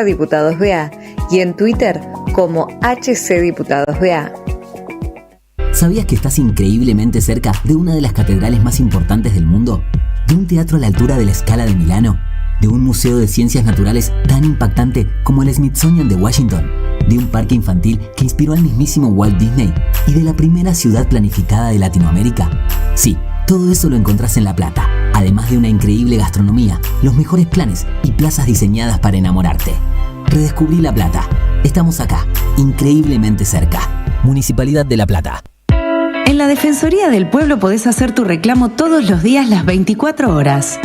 Speaker 6: @diputadosBA y en Twitter como HCDiputadosBA.
Speaker 12: ¿Sabías que estás increíblemente cerca de una de las catedrales más importantes del mundo? ¿De un teatro a la altura de la Scala de Milano? ¿De un museo de ciencias naturales tan impactante como el Smithsonian de Washington? ¿De un parque infantil que inspiró al mismísimo Walt Disney? ¿Y de la primera ciudad planificada de Latinoamérica? Sí, todo eso lo encontrás en La Plata, además de una increíble gastronomía, los mejores planes y plazas diseñadas para enamorarte. Redescubrí La Plata. Estamos acá, increíblemente cerca. Municipalidad de La Plata.
Speaker 13: En la Defensoría del Pueblo podés hacer tu reclamo todos los días las 24 horas.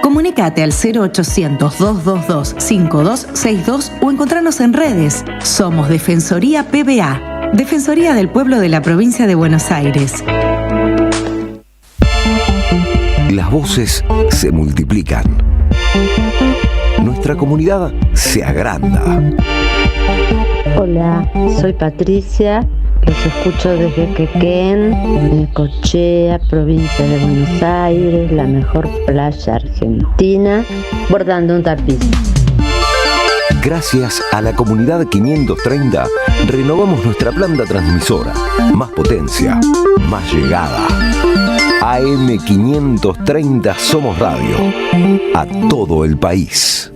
Speaker 13: Comunicate al 0800-222-5262 o encontranos en redes. Somos Defensoría PBA, Defensoría del Pueblo de la Provincia de Buenos Aires.
Speaker 1: Las voces se multiplican. Nuestra comunidad se agranda.
Speaker 14: Hola, soy Patricia. Los escucho desde Quequén, Necochea, provincia de Buenos Aires, la mejor playa argentina, bordando un tapiz.
Speaker 1: Gracias a la comunidad 530, renovamos nuestra planta transmisora. Más potencia, más llegada. AM 530 Somos Radio. A todo el país.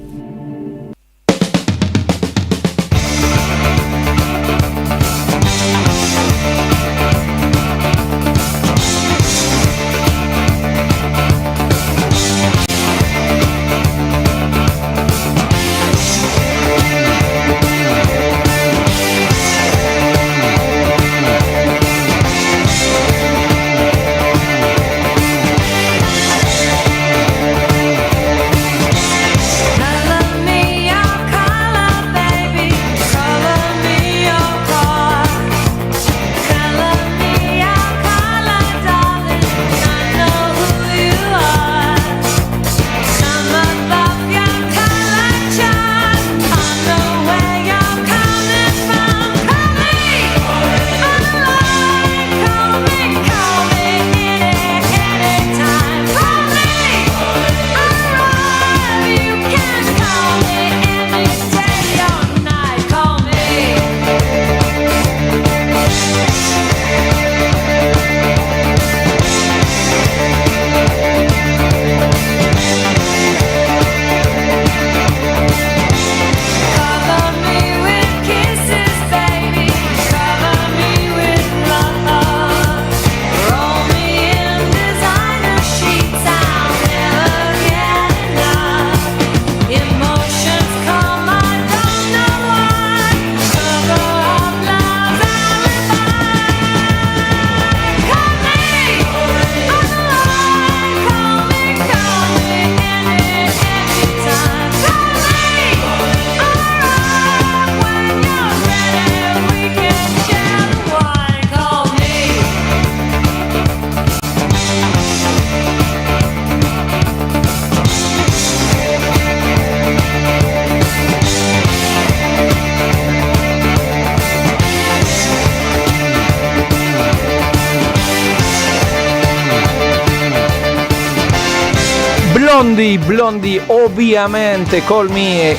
Speaker 15: Blondie, obviamente, Call Me,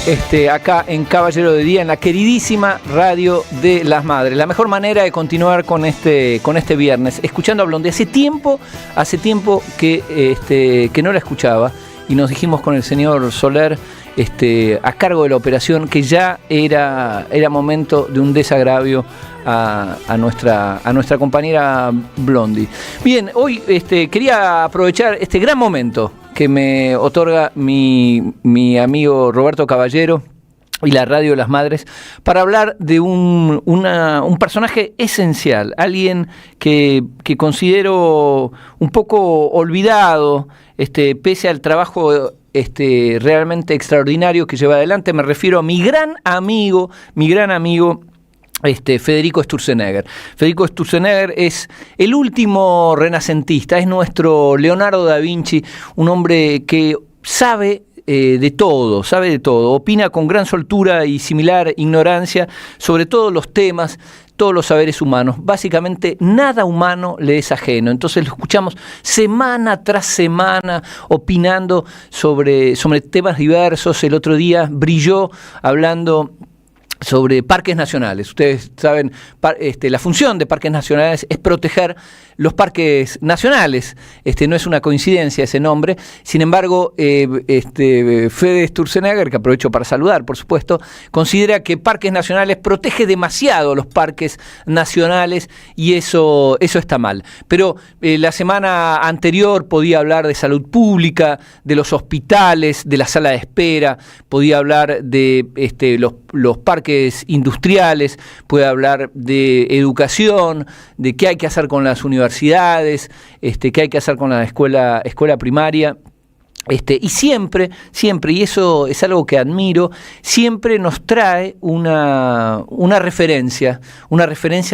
Speaker 15: acá en Caballero de Día, en la queridísima Radio de las Madres. La mejor manera de continuar con este viernes, escuchando a Blondie. Hace tiempo que no la escuchaba, y nos dijimos con el señor Soler, a cargo de la operación, que ya era momento de un desagravio a nuestra compañera Blondie. Bien, hoy quería aprovechar este gran momento que me otorga mi amigo Roberto Caballero y la Radio de las Madres para hablar de un personaje esencial, alguien que considero un poco olvidado, pese al trabajo realmente extraordinario que lleva adelante. Me refiero a mi gran amigo Federico Sturzenegger. Federico Sturzenegger es el último renacentista, es nuestro Leonardo da Vinci, un hombre que sabe de todo, sabe de todo, opina con gran soltura y similar ignorancia sobre todos los temas, todos los saberes humanos. Básicamente nada humano le es ajeno. Entonces lo escuchamos semana tras semana opinando sobre temas diversos. El otro día brilló hablando sobre parques nacionales. Ustedes saben, la función de parques nacionales es proteger los parques nacionales. No es una coincidencia ese nombre. Sin embargo, Fede Sturzenegger, que aprovecho para saludar, por supuesto, considera que parques nacionales protege demasiado los parques nacionales y eso está mal. Pero la semana anterior podía hablar de salud pública, de los hospitales, de la sala de espera, podía hablar de los parques industriales, puede hablar de educación, de qué hay que hacer con las universidades, qué hay que hacer con la escuela primaria. Y siempre, y eso es algo que admiro, siempre nos trae una referencia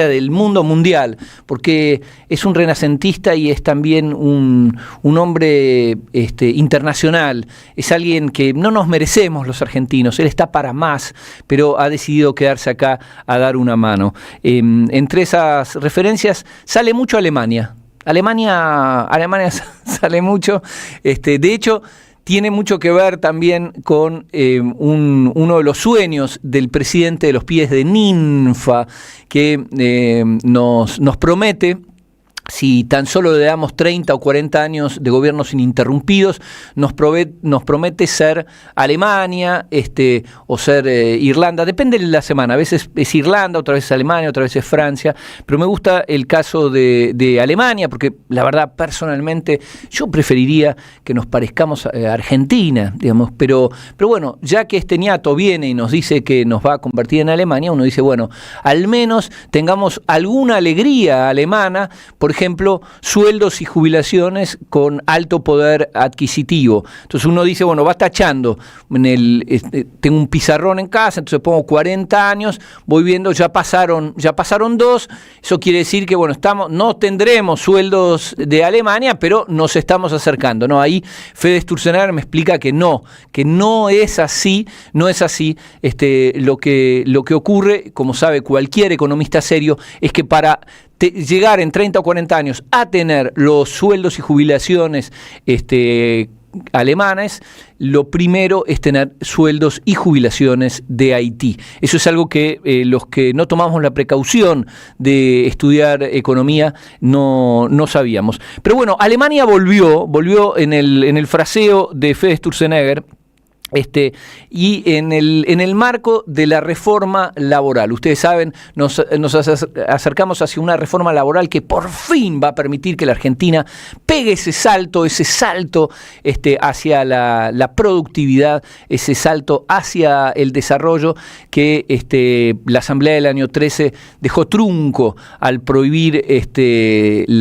Speaker 15: del mundo mundial, porque es un renacentista y es también un hombre internacional, es alguien que no nos merecemos los argentinos, él está para más, pero ha decidido quedarse acá a dar una mano. Entre esas referencias sale mucho Alemania sale mucho, de hecho tiene mucho que ver también con uno de los sueños del presidente de los Pibes de Ninfa, que nos promete, si tan solo le damos 30 o 40 años de gobiernos ininterrumpidos, nos promete ser Alemania o ser Irlanda, depende de la semana, a veces es Irlanda, otra vez es Alemania, otra vez es Francia, pero me gusta el caso de Alemania, porque la verdad, personalmente, yo preferiría que nos parezcamos a Argentina, digamos, pero bueno, ya que este ñato viene y nos dice que nos va a convertir en Alemania, uno dice, bueno, al menos tengamos alguna alegría alemana, por ejemplo, sueldos y jubilaciones con alto poder adquisitivo. Entonces uno dice, bueno, va tachando, tengo un pizarrón en casa, entonces pongo 40 años, voy viendo, ya pasaron 2, eso quiere decir que, bueno, no tendremos sueldos de Alemania, pero nos estamos acercando, ¿no? Ahí Fede Sturzenegger me explica que no es así, lo que ocurre, como sabe cualquier economista serio, es que para llegar en 30 o 40 años a tener los sueldos y jubilaciones alemanes, lo primero es tener sueldos y jubilaciones de Haití. Eso es algo que los que no tomamos la precaución de estudiar economía no sabíamos. Pero bueno, Alemania volvió en el fraseo de Fede Sturzenegger, y en el marco de la reforma laboral. Ustedes saben, nos acercamos hacia una reforma laboral que por fin va a permitir que la Argentina pegue ese salto hacia la productividad, ese salto hacia el desarrollo que la Asamblea del año 13 dejó trunco al prohibir,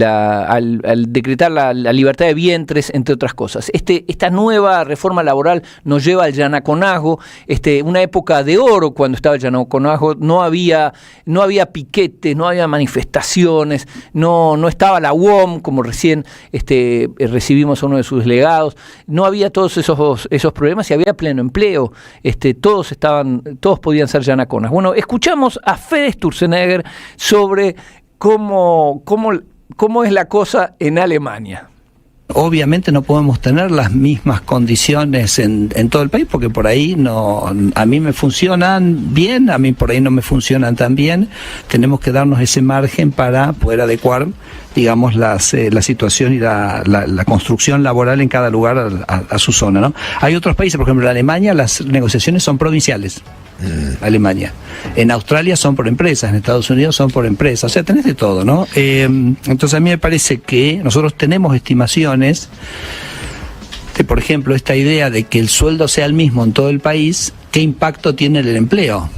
Speaker 15: al decretar la libertad de vientres, entre otras cosas. Esta nueva reforma laboral nos lleva al Yanaconazgo, una época de oro cuando estaba el Yanaconazgo, no había piquetes, no había manifestaciones, no estaba la UOM, como recién recibimos a uno de sus delegados, no había todos esos problemas y había pleno empleo, todos podían ser Yanaconas. Bueno, escuchamos a Fede Sturzenegger sobre cómo es la cosa en Alemania.
Speaker 4: Obviamente no podemos tener las mismas condiciones en todo el país, porque por ahí a mí me funcionan bien, a mí por ahí no me funcionan tan bien. Tenemos que darnos ese margen para poder adecuar, digamos, la situación y la construcción laboral en cada lugar a su zona, ¿no? Hay otros países, por ejemplo en Alemania las negociaciones son provinciales. Alemania. En Australia son por empresas, en Estados Unidos son por empresas, o sea, tenés de todo, ¿no? Entonces a mí me parece que nosotros tenemos estimaciones de, por ejemplo, esta idea de que el sueldo sea el mismo en todo el país, ¿qué impacto tiene en el empleo?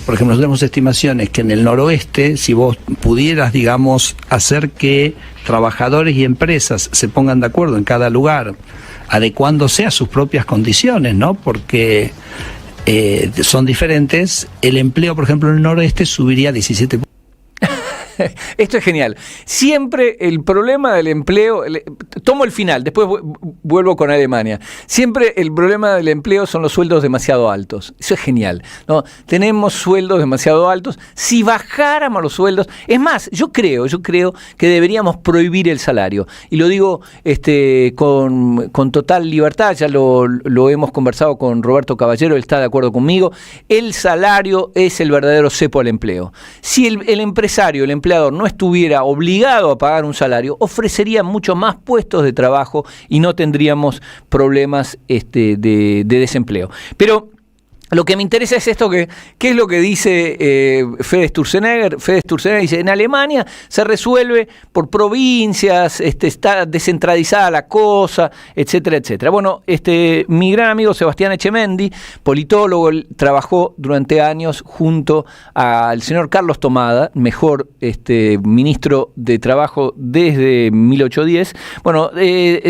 Speaker 4: Por ejemplo, nosotros tenemos estimaciones que en el noroeste, si vos pudieras, digamos, hacer que trabajadores y empresas se pongan de acuerdo en cada lugar, adecuándose a sus propias condiciones, ¿no? Porque son diferentes. El empleo, por ejemplo, en el noroeste subiría 17%.
Speaker 15: Esto es genial. Siempre el problema del empleo, tomo el final, después vuelvo con Alemania. Siempre el problema del empleo son los sueldos demasiado altos. Eso es genial, ¿no? Tenemos sueldos demasiado altos. Si bajáramos los sueldos, es más, yo creo que deberíamos prohibir el salario. Y lo digo con total libertad, ya lo hemos conversado con Roberto Caballero, él está de acuerdo conmigo. El salario es el verdadero cepo al empleo. Si el empresario, el empleador, no estuviera obligado a pagar un salario, ofrecería mucho más puestos de trabajo y no tendríamos problemas de desempleo. Pero lo que me interesa es esto, ¿qué es lo que dice Fede Sturzenegger? Fede Sturzenegger dice, en Alemania se resuelve por provincias, está descentralizada la cosa, etcétera, etcétera. Bueno, mi gran amigo Sebastián Etchemendy, politólogo, él trabajó durante años junto al señor Carlos Tomada, mejor ministro de Trabajo desde 1810. Bueno,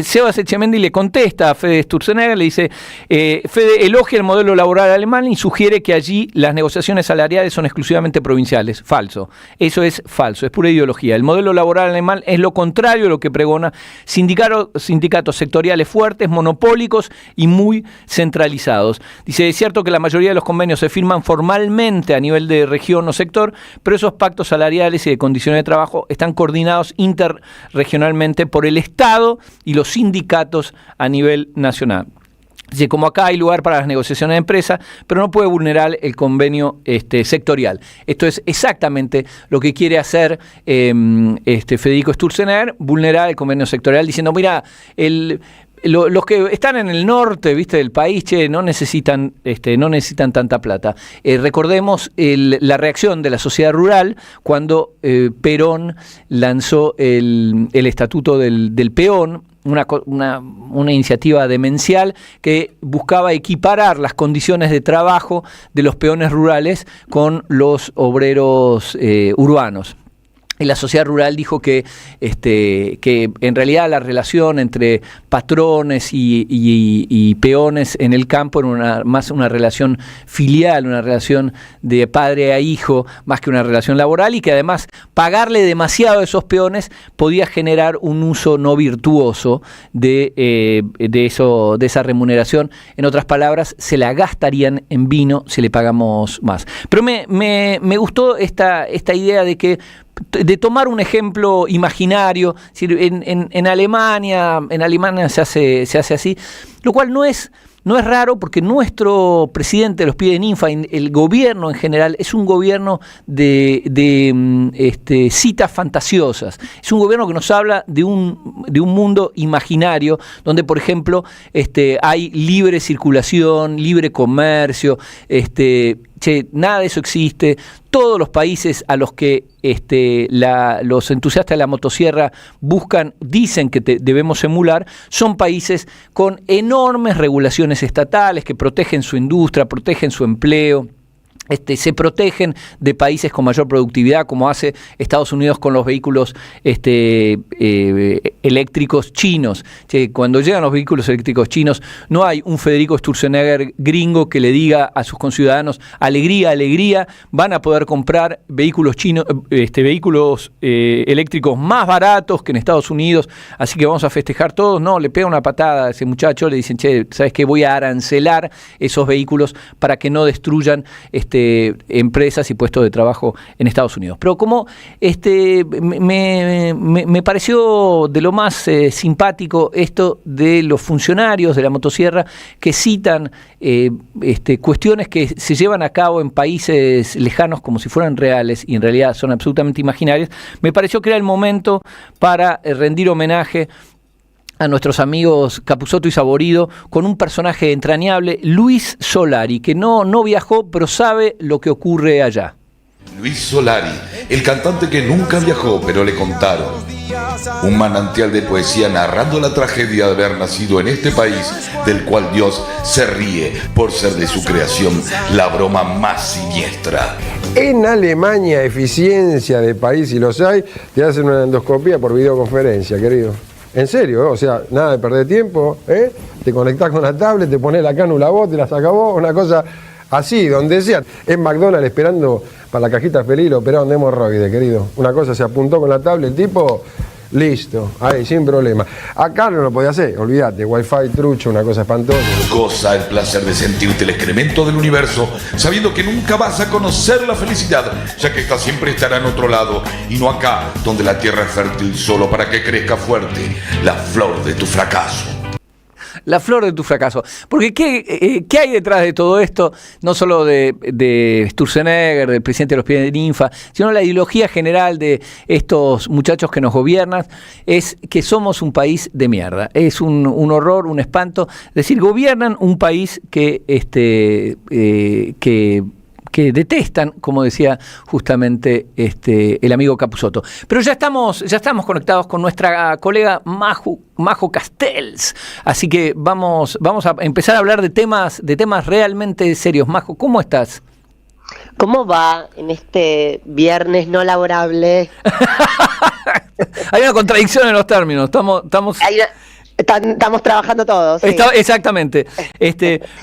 Speaker 15: Sebas Etchemendy le contesta a Fede Sturzenegger, le dice, Fede elogia el modelo laboral alemán y sugiere que allí las negociaciones salariales son exclusivamente provinciales. Falso. Eso es falso, es pura ideología. El modelo laboral alemán es lo contrario de lo que pregona sindicatos sectoriales fuertes, monopólicos y muy centralizados. Dice, es cierto que la mayoría de los convenios se firman formalmente a nivel de región o sector, pero esos pactos salariales y de condiciones de trabajo están coordinados interregionalmente por el Estado y los sindicatos a nivel nacional. Dice, como acá hay lugar para las negociaciones de empresa, pero no puede vulnerar el convenio sectorial. Esto es exactamente lo que quiere hacer Federico Sturzenegger, vulnerar el convenio sectorial, diciendo, mira, los que están en el norte, viste, del país, no necesitan tanta plata. Recordemos la reacción de la sociedad rural cuando Perón lanzó el estatuto del peón, una iniciativa demencial que buscaba equiparar las condiciones de trabajo de los peones rurales con los obreros urbanos. Y la sociedad rural dijo que en realidad la relación entre patrones y peones en el campo era más una relación filial, una relación de padre a hijo, más que una relación laboral, y que además pagarle demasiado a esos peones podía generar un uso no virtuoso de esa remuneración. En otras palabras, se la gastarían en vino si le pagamos más. Pero me gustó esta idea de tomar un ejemplo imaginario. En Alemania se hace así, lo cual no es raro, porque nuestro presidente los pide en Infa, el gobierno en general, es un gobierno de citas fantasiosas. Es un gobierno que nos habla de un mundo imaginario, donde, por ejemplo, hay libre circulación, libre comercio, nada de eso existe. Todos los países a los que los entusiastas de la motosierra dicen que debemos emular, son países con enormes regulaciones estatales que protegen su industria, protegen su empleo. Se protegen de países con mayor productividad, como hace Estados Unidos con los vehículos eléctricos chinos. Cuando llegan los vehículos eléctricos chinos, no hay un Federico Sturzenegger gringo que le diga a sus conciudadanos, alegría, alegría, van a poder comprar vehículos chinos, vehículos eléctricos más baratos que en Estados Unidos, así que vamos a festejar todos. No, le pega una patada a ese muchacho, le dicen, ¿sabes qué? Voy a arancelar esos vehículos para que no destruyan empresas y puestos de trabajo en Estados Unidos. Pero como me pareció de lo más simpático esto de los funcionarios de la motosierra que citan cuestiones que se llevan a cabo en países lejanos como si fueran reales y en realidad son absolutamente imaginarias, me pareció que era el momento para rendir homenaje a nuestros amigos Capusotto y Saborido con un personaje entrañable, Luis Solari, que no viajó, pero sabe lo que ocurre allá.
Speaker 16: Luis Solari, el cantante que nunca viajó, pero le contaron. Un manantial de poesía narrando la tragedia de haber nacido en este país, del cual Dios se ríe por ser de su creación la broma más siniestra.
Speaker 17: En Alemania, eficiencia de país, y los hay, te hacen una endoscopía por videoconferencia, querido. En serio, o sea, nada de perder tiempo, te conectás con la tablet, te pones la cánula vos, te la sacás vos, una cosa Así, donde sea. En McDonald's esperando para la cajita feliz, lo operaron de hemorroide, querido. Una cosa se apuntó con la tablet, el tipo, listo, ahí, sin problema. Acá no lo podía hacer, olvídate, wifi trucho, una cosa espantosa.
Speaker 16: Goza el placer de sentirte el excremento del universo, sabiendo que nunca vas a conocer la felicidad, ya que esta siempre estará en otro lado, y no acá, donde la tierra es fértil solo para que crezca fuerte la flor de tu fracaso.
Speaker 15: La flor de tu fracaso. Porque ¿qué hay detrás de todo esto? No solo de Sturzenegger, del presidente de los pies de ninfa, sino la ideología general de estos muchachos que nos gobiernan, es que somos un país de mierda. Es un horror, un espanto. Es decir, gobiernan un país que detestan, como decía justamente el amigo Capusotto. Pero ya estamos conectados con nuestra colega Majo Castells, así que vamos a empezar a hablar de temas realmente serios. Majo, ¿cómo estás?
Speaker 7: ¿Cómo va en este viernes no laborable?
Speaker 15: Hay una contradicción en los términos.
Speaker 7: Estamos trabajando todos. Sí.
Speaker 15: Exactamente.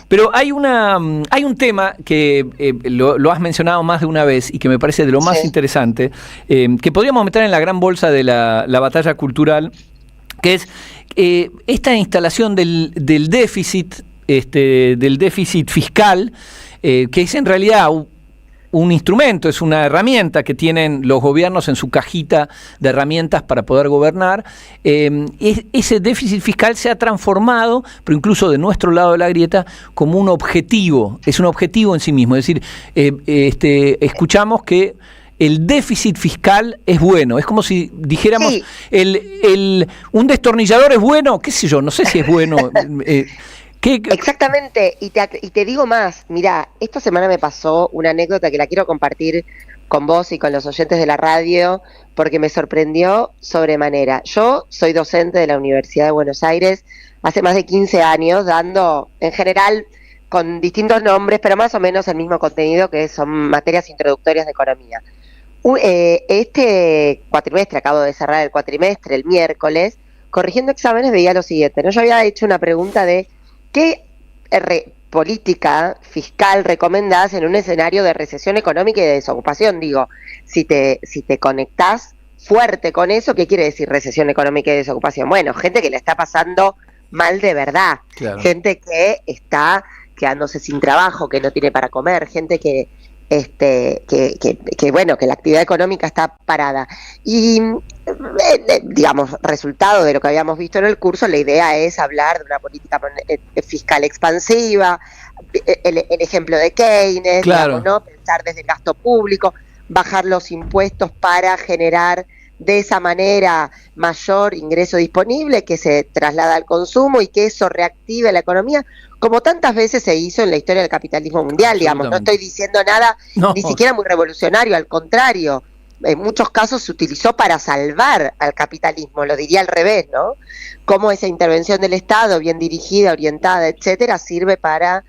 Speaker 15: Pero hay un tema que lo has mencionado más de una vez y que me parece de lo más interesante, que podríamos meter en la gran bolsa de la batalla cultural, que es esta instalación del déficit fiscal, que es en realidad un instrumento, es una herramienta que tienen los gobiernos en su cajita de herramientas para poder gobernar. Ese déficit fiscal se ha transformado, pero incluso de nuestro lado de la grieta, como un objetivo. Es un objetivo en sí mismo. Es decir, escuchamos que el déficit fiscal es bueno. Es como si dijéramos, un destornillador es bueno, qué sé yo, no sé si es bueno.
Speaker 7: Exactamente, y te digo más, mirá, esta semana me pasó una anécdota que la quiero compartir con vos y con los oyentes de la radio, porque me sorprendió sobremanera. Yo soy docente de la Universidad de Buenos Aires hace más de 15 años, dando, en general, con distintos nombres, pero más o menos el mismo contenido, que son materias introductorias de economía. Este cuatrimestre, acabo de cerrar el cuatrimestre, el miércoles, corrigiendo exámenes veía lo siguiente, ¿no? Yo había hecho una pregunta de ¿qué política fiscal recomendás en un escenario de recesión económica y de desocupación? Digo, si te conectás fuerte con eso, ¿qué quiere decir recesión económica y desocupación? Bueno, gente que le está pasando mal de verdad, claro. Gente que está quedándose sin trabajo, que no tiene para comer, gente que bueno, que la actividad económica está parada. Y digamos, resultado de lo que habíamos visto en el curso, la idea es hablar de una política fiscal expansiva, el ejemplo de Keynes, claro. Digamos, ¿no? Pensar desde el gasto público, bajar los impuestos para generar de esa manera mayor ingreso disponible que se traslada al consumo y que eso reactive la economía, como tantas veces se hizo en la historia del capitalismo mundial, digamos. No estoy diciendo nada ni siquiera muy revolucionario, al contrario, en muchos casos se utilizó para salvar al capitalismo, lo diría al revés, ¿no? Cómo esa intervención del Estado, bien dirigida, orientada, etcétera, sirve para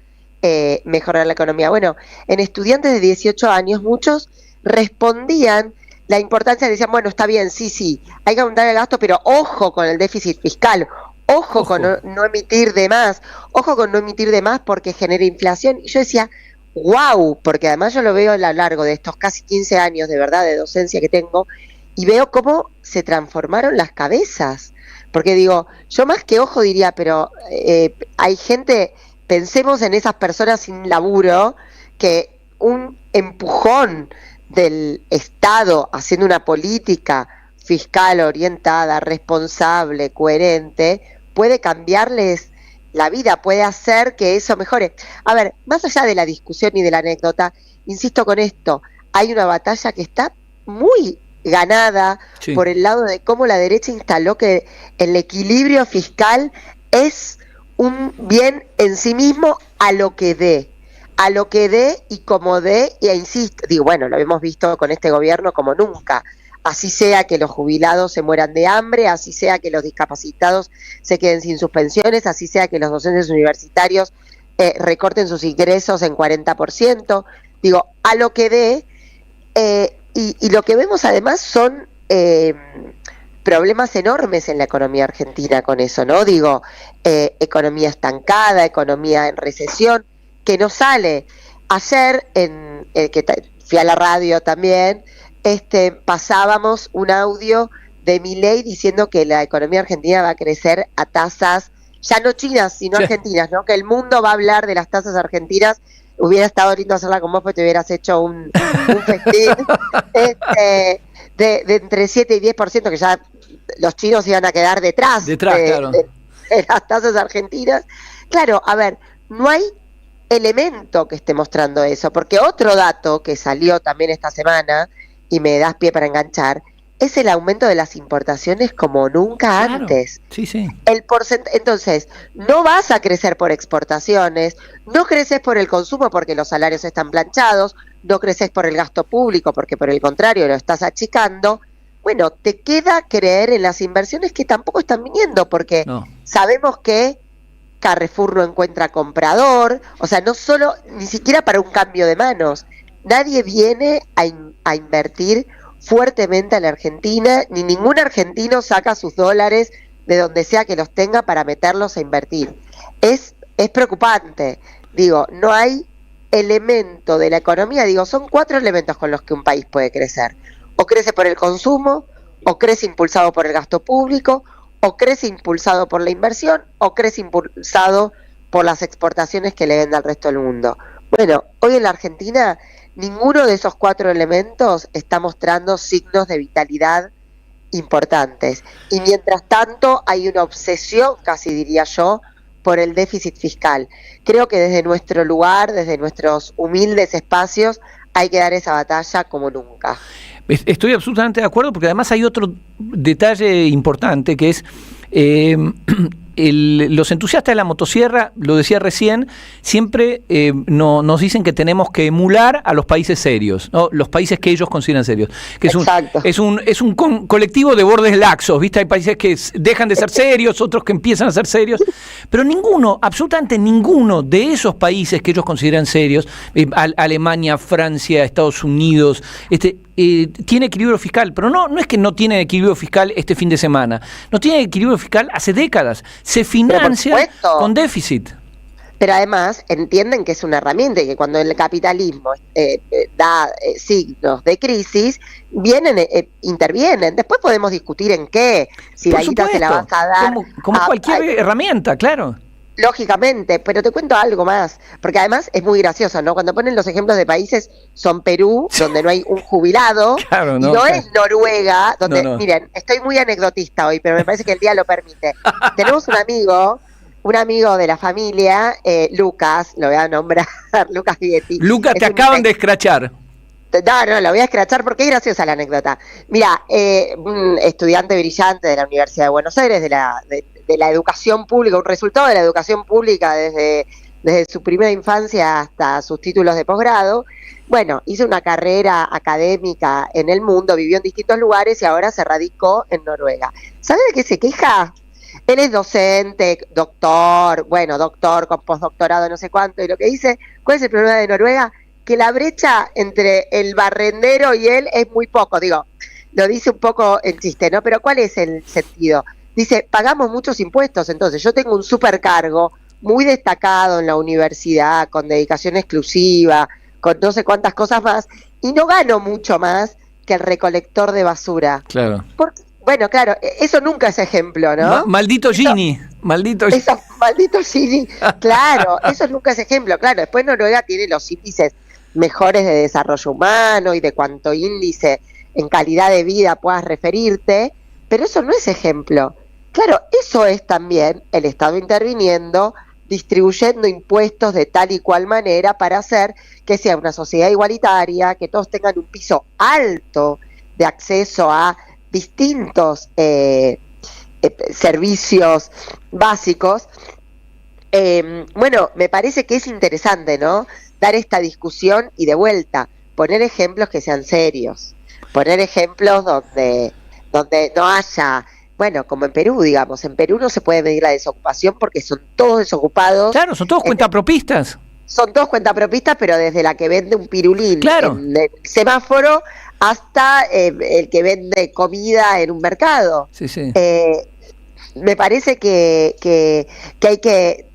Speaker 7: mejorar la economía. Bueno, en estudiantes de 18 años, muchos respondían la importancia, decían, bueno, está bien, sí, hay que aumentar el gasto, pero ojo con el déficit fiscal, ojo con no emitir de más, porque genera inflación. Y yo decía, wow, porque además yo lo veo a lo largo de estos casi 15 años de verdad de docencia que tengo, y veo cómo se transformaron las cabezas. Porque digo, yo más que ojo diría, pero hay gente, pensemos en esas personas sin laburo, que un empujón del Estado haciendo una política fiscal orientada, responsable, coherente, puede cambiarles la vida, puede hacer que eso mejore. A ver, más allá de la discusión y de la anécdota, insisto con esto, hay una batalla que está muy ganada por el lado de cómo la derecha instaló que el equilibrio fiscal es un bien en sí mismo a lo que dé y como dé, e insisto, digo, bueno, lo hemos visto con este gobierno como nunca, así sea que los jubilados se mueran de hambre, así sea que los discapacitados se queden sin sus pensiones, así sea que los docentes universitarios recorten sus ingresos en 40%, digo, a lo que dé, y lo que vemos además son problemas enormes en la economía argentina con eso, ¿no? Digo, economía estancada, economía en recesión, que no sale. ayer, fui a la radio también, pasábamos un audio de Milei diciendo que la economía argentina va a crecer a tasas, ya no chinas, sino argentinas, ¿no? Que el mundo va a hablar de las tasas argentinas. Hubiera estado lindo hacerla con vos, porque te hubieras hecho un festín de entre 7 y 10%, que ya los chinos iban a quedar detrás
Speaker 15: claro.
Speaker 7: de las tasas argentinas. Claro, a ver, no hay elemento que esté mostrando eso, porque otro dato que salió también esta semana, y me das pie para enganchar, es el aumento de las importaciones como nunca antes.
Speaker 15: Sí, sí.
Speaker 7: Entonces, no vas a crecer por exportaciones, no creces por el consumo porque los salarios están planchados, no creces por el gasto público porque por el contrario lo estás achicando. Bueno, te queda creer en las inversiones que tampoco están viniendo, porque sabemos que Carrefour no encuentra comprador, o sea, no solo, ni siquiera para un cambio de manos. Nadie viene a invertir fuertemente a la Argentina, ni ningún argentino saca sus dólares de donde sea que los tenga para meterlos a invertir. Es preocupante. Digo, no hay elemento de la economía, son 4 elementos con los que un país puede crecer. O crece por el consumo, o crece impulsado por el gasto público, o crece impulsado por la inversión, o crece impulsado por las exportaciones que le vende al resto del mundo. Bueno, hoy en la Argentina ninguno de esos 4 elementos está mostrando signos de vitalidad importantes. Y mientras tanto hay una obsesión, casi diría yo, por el déficit fiscal. Creo que desde nuestro lugar, desde nuestros humildes espacios, hay que dar esa batalla como nunca.
Speaker 15: Estoy absolutamente de acuerdo, porque además hay otro detalle importante, que es los entusiastas de la motosierra, lo decía recién, siempre nos dicen que tenemos que emular a los países serios, ¿no? Los países que ellos consideran serios. Que es un colectivo de bordes laxos, ¿viste? Hay países que dejan de ser serios, otros que empiezan a ser serios, pero ninguno, absolutamente ninguno de esos países que ellos consideran serios, Alemania, Francia, Estados Unidos, tiene equilibrio fiscal, pero no es que no tiene equilibrio fiscal este fin de semana, no tiene equilibrio fiscal hace décadas, se financia con déficit.
Speaker 7: Pero además entienden que es una herramienta y que cuando el capitalismo da signos de crisis, intervienen. Después podemos discutir en qué, si la guita se la vas a dar.
Speaker 15: Como cualquier herramienta, claro.
Speaker 7: Lógicamente, pero te cuento algo más, porque además es muy gracioso, ¿no? Cuando ponen los ejemplos de países, son Perú, donde no hay un jubilado,
Speaker 15: claro,
Speaker 7: y no es Noruega, donde, miren, estoy muy anecdotista hoy, pero me parece que el día lo permite. Tenemos un amigo de la familia, Lucas, lo voy a nombrar, Lucas Vietti.
Speaker 15: Lucas, te acaban de escrachar.
Speaker 7: No, lo voy a escrachar porque es graciosa la anécdota. Mira, un estudiante brillante de la Universidad de Buenos Aires, de la educación pública, un resultado de la educación pública desde su primera infancia hasta sus títulos de posgrado. Bueno, hizo una carrera académica en el mundo, vivió en distintos lugares y ahora se radicó en Noruega. ¿Sabe de qué se queja? Él es docente, doctor con postdoctorado, no sé cuánto, y lo que dice, ¿cuál es el problema de Noruega? Que la brecha entre el barrendero y él es muy poco, lo dice un poco el chiste, ¿no? Pero ¿cuál es el sentido? Dice, pagamos muchos impuestos, entonces yo tengo un supercargo muy destacado en la universidad, con dedicación exclusiva, con no sé cuántas cosas más, y no gano mucho más que el recolector de basura.
Speaker 15: Claro.
Speaker 7: Bueno, claro, eso nunca es ejemplo, ¿no?
Speaker 15: Maldito Gini. Maldito
Speaker 7: Gini. Claro, eso nunca es ejemplo. Claro, después Noruega tiene los índices mejores de desarrollo humano y de cuánto índice en calidad de vida puedas referirte, pero eso no es ejemplo. Claro, eso es también el Estado interviniendo, distribuyendo impuestos de tal y cual manera para hacer que sea una sociedad igualitaria, que todos tengan un piso alto de acceso a distintos servicios básicos. Bueno, me parece que es interesante, ¿no? Dar esta discusión y de vuelta, poner ejemplos que sean serios, poner ejemplos donde no haya, bueno, como en Perú, digamos, en Perú no se puede medir la desocupación porque son todos desocupados.
Speaker 15: Claro, son todos cuentapropistas.
Speaker 7: Son todos cuentapropistas, pero desde la que vende un pirulín en el semáforo hasta el que vende comida en un mercado.
Speaker 15: Sí, sí.
Speaker 7: Me parece que hay que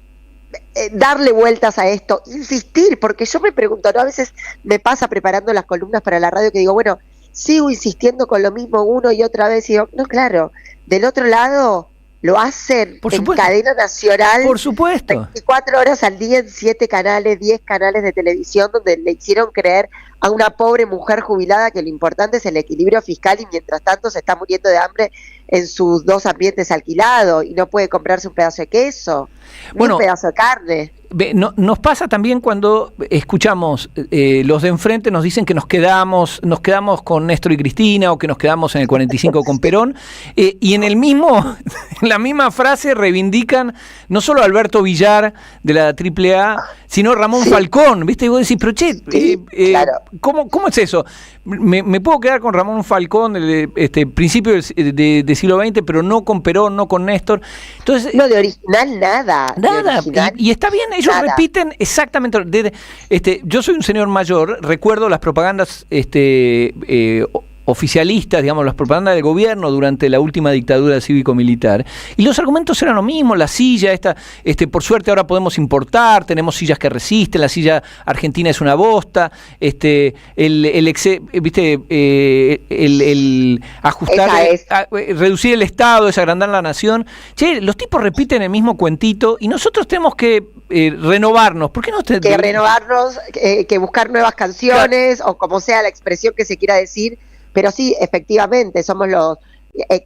Speaker 7: darle vueltas a esto, insistir, porque yo me pregunto, ¿no? A veces me pasa preparando las columnas para la radio que digo, bueno, sigo insistiendo con lo mismo una y otra vez, y digo, no, claro, del otro lado lo hacen en cadena nacional,
Speaker 15: por supuesto,
Speaker 7: 24 horas al día en 7 canales, 10 canales de televisión, donde le hicieron creer a una pobre mujer jubilada que lo importante es el equilibrio fiscal y mientras tanto se está muriendo de hambre en sus 2 ambientes alquilados y no puede comprarse un pedazo de queso, ni un pedazo de carne.
Speaker 15: Nos pasa también cuando escuchamos los de enfrente nos dicen que nos quedamos con Néstor y Cristina o que nos quedamos en el 45 con Perón, y en la misma frase reivindican no solo a Alberto Villar de la AAA, sino Ramón Falcón, ¿viste? Y vos decís, pero che,
Speaker 7: claro.
Speaker 15: ¿Cómo es eso? Me puedo quedar con Ramón Falcón del principio del siglo XX, pero no con Perón, no con Néstor. Entonces,
Speaker 7: no, de original nada.
Speaker 15: Y está bien, ellos repiten exactamente. Yo soy un señor mayor, recuerdo las propagandas oficialistas, digamos, las propagandas del gobierno durante la última dictadura cívico-militar, y los argumentos eran lo mismo, la silla por suerte ahora podemos importar, tenemos sillas que resisten, la silla argentina es una bosta, el ajustar, reducir el Estado es agrandar la nación. Che, los tipos repiten el mismo cuentito y nosotros tenemos que renovarnos. ¿Por qué no
Speaker 7: que renovarnos, que buscar nuevas canciones, o como sea la expresión que se quiera decir? Pero sí, efectivamente, somos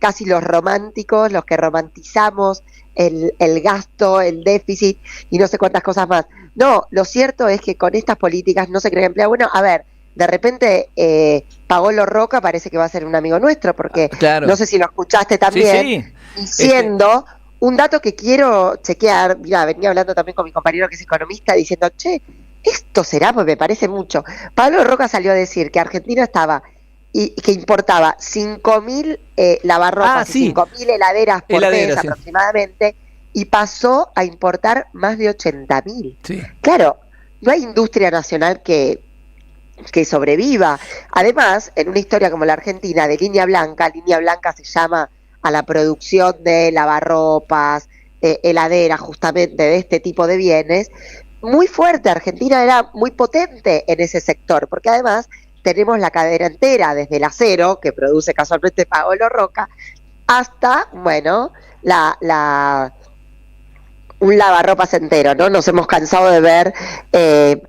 Speaker 7: casi los románticos, los que romantizamos el gasto, el déficit y no sé cuántas cosas más. No, lo cierto es que con estas políticas no se cree empleado. Bueno, a ver, de repente Paolo Roca parece que va a ser un amigo nuestro, porque no sé si lo escuchaste también, diciendo un dato que quiero chequear. Mirá, venía hablando también con mi compañero que es economista, diciendo, che, esto será, pues me parece mucho. Paolo Roca salió a decir que Argentina estaba... y que importaba 5.000 lavarropas y 5.000 heladeras por mes aproximadamente, y pasó a importar más de 80.000. Sí. Claro, no hay industria nacional que sobreviva. Además, en una historia como la Argentina, de línea blanca se llama a la producción de lavarropas, heladeras, justamente de este tipo de bienes, muy fuerte. Argentina era muy potente en ese sector, porque además tenemos la cadena entera, desde el acero, que produce casualmente Paolo Roca, hasta, bueno, un lavarropas entero, ¿no? Nos hemos cansado de ver,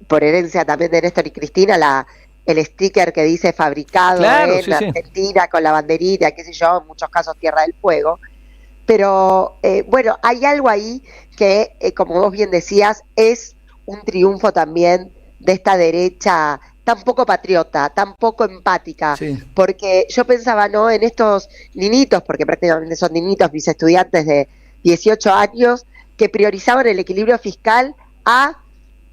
Speaker 7: por herencia también de Néstor y Cristina, el sticker que dice fabricado en Argentina, con la banderita, qué sé yo, en muchos casos Tierra del Fuego. Pero, bueno, hay algo ahí que, como vos bien decías, es un triunfo también de esta derecha tan poco patriota, tan poco empática, porque yo pensaba, ¿no?, en estos ninitos, porque prácticamente son ninitos, mis estudiantes de 18 años, que priorizaban el equilibrio fiscal a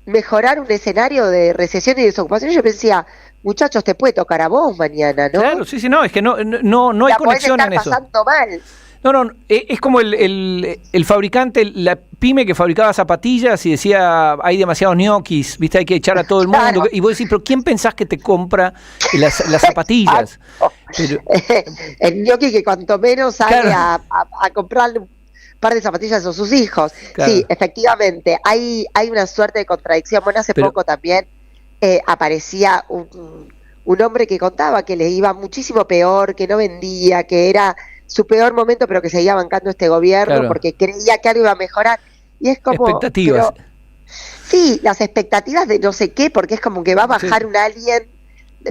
Speaker 7: mejorar un escenario de recesión y desocupación. Yo pensaba, muchachos, te puede tocar a vos mañana, ¿no?
Speaker 15: Claro, no, es que no hay conexión en eso.
Speaker 7: La podés estar pasando mal.
Speaker 15: No, es como el fabricante, la pyme que fabricaba zapatillas y decía, hay demasiados ñoquis, ¿viste? Hay que echar a todo el mundo. Y vos decís, pero ¿quién pensás que te compra las zapatillas? Pero...
Speaker 7: el ñoqui que cuanto menos sale a comprarle un par de zapatillas a sus hijos. Claro. Sí, efectivamente, hay una suerte de contradicción. Bueno, hace poco también aparecía un hombre que contaba que le iba muchísimo peor, que no vendía, que era su peor momento, pero que seguía bancando este gobierno porque creía que algo iba a mejorar. Y es como...
Speaker 15: expectativas.
Speaker 7: Sí, las expectativas de no sé qué, porque es como que va a bajar un alien.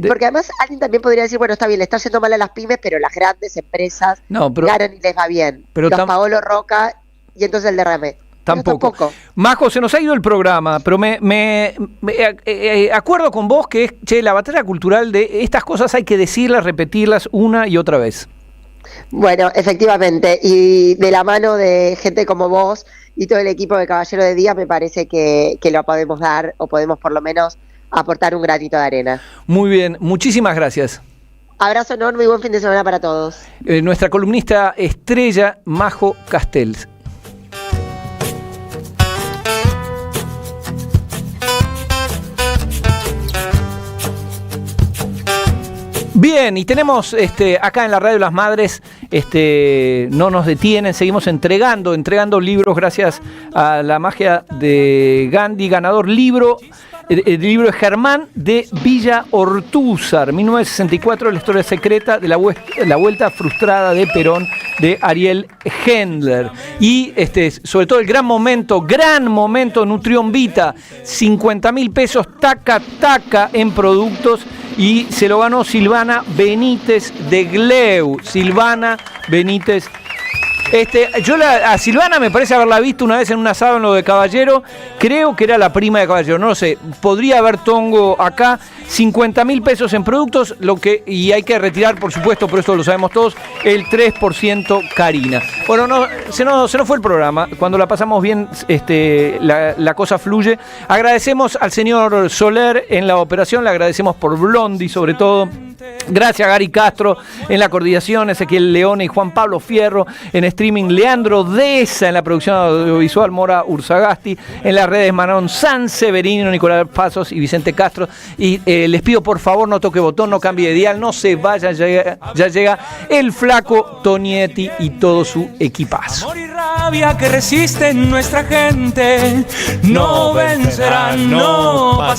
Speaker 7: Porque además alguien también podría decir, bueno, está bien, le está yendo mal a las pymes, pero las grandes empresas ganan y les va bien. Pero los Paolo Roca y entonces el derrame.
Speaker 15: Tampoco. Majo, se nos ha ido el programa, pero me acuerdo con vos que es, la batalla cultural de estas cosas hay que decirlas, repetirlas una y otra vez.
Speaker 7: Bueno, efectivamente, y de la mano de gente como vos y todo el equipo de Caballero de Día, me parece que lo podemos dar, o podemos por lo menos aportar un granito de arena.
Speaker 15: Muy bien, muchísimas gracias.
Speaker 7: Abrazo enorme y buen fin de semana para todos.
Speaker 15: Nuestra columnista estrella, Majo Castells. Bien, y tenemos acá en la Radio Las Madres, no nos detienen, seguimos entregando libros gracias a la magia de Gandhi, ganador libro. El libro es Germán de Villa Ortúzar, 1964, la historia secreta de la vuelta frustrada de Perón, de Ariel Hendler. Y sobre todo el gran momento, Nutrión Vita, 50.000 pesos, taca en productos, y se lo ganó Silvana Benítez de Gleu. Silvana Benítez. Yo a Silvana me parece haberla visto una vez en un asado en lo de Caballero, creo que era la prima de Caballero, no lo sé, podría haber tongo acá. 50.000 pesos en productos, y hay que retirar, por supuesto, por eso lo sabemos todos, el 3% Karina. Bueno, se nos fue el programa, cuando la pasamos bien la cosa fluye. Agradecemos al señor Soler en la operación, le agradecemos por Blondie sobre todo. Gracias a Gary Castro en la coordinación, Ezequiel Leone y Juan Pablo Fierro en streaming, Leandro Deza en la producción audiovisual, Mora Urzagasti en las redes, Manon San Severino, Nicolás Pasos y Vicente Castro. Y les pido por favor no toque botón, no cambie de dial, no se vaya, ya llega el flaco Tonietti y todo su equipazo.
Speaker 11: Amor y rabia que resisten nuestra gente no vencerán, no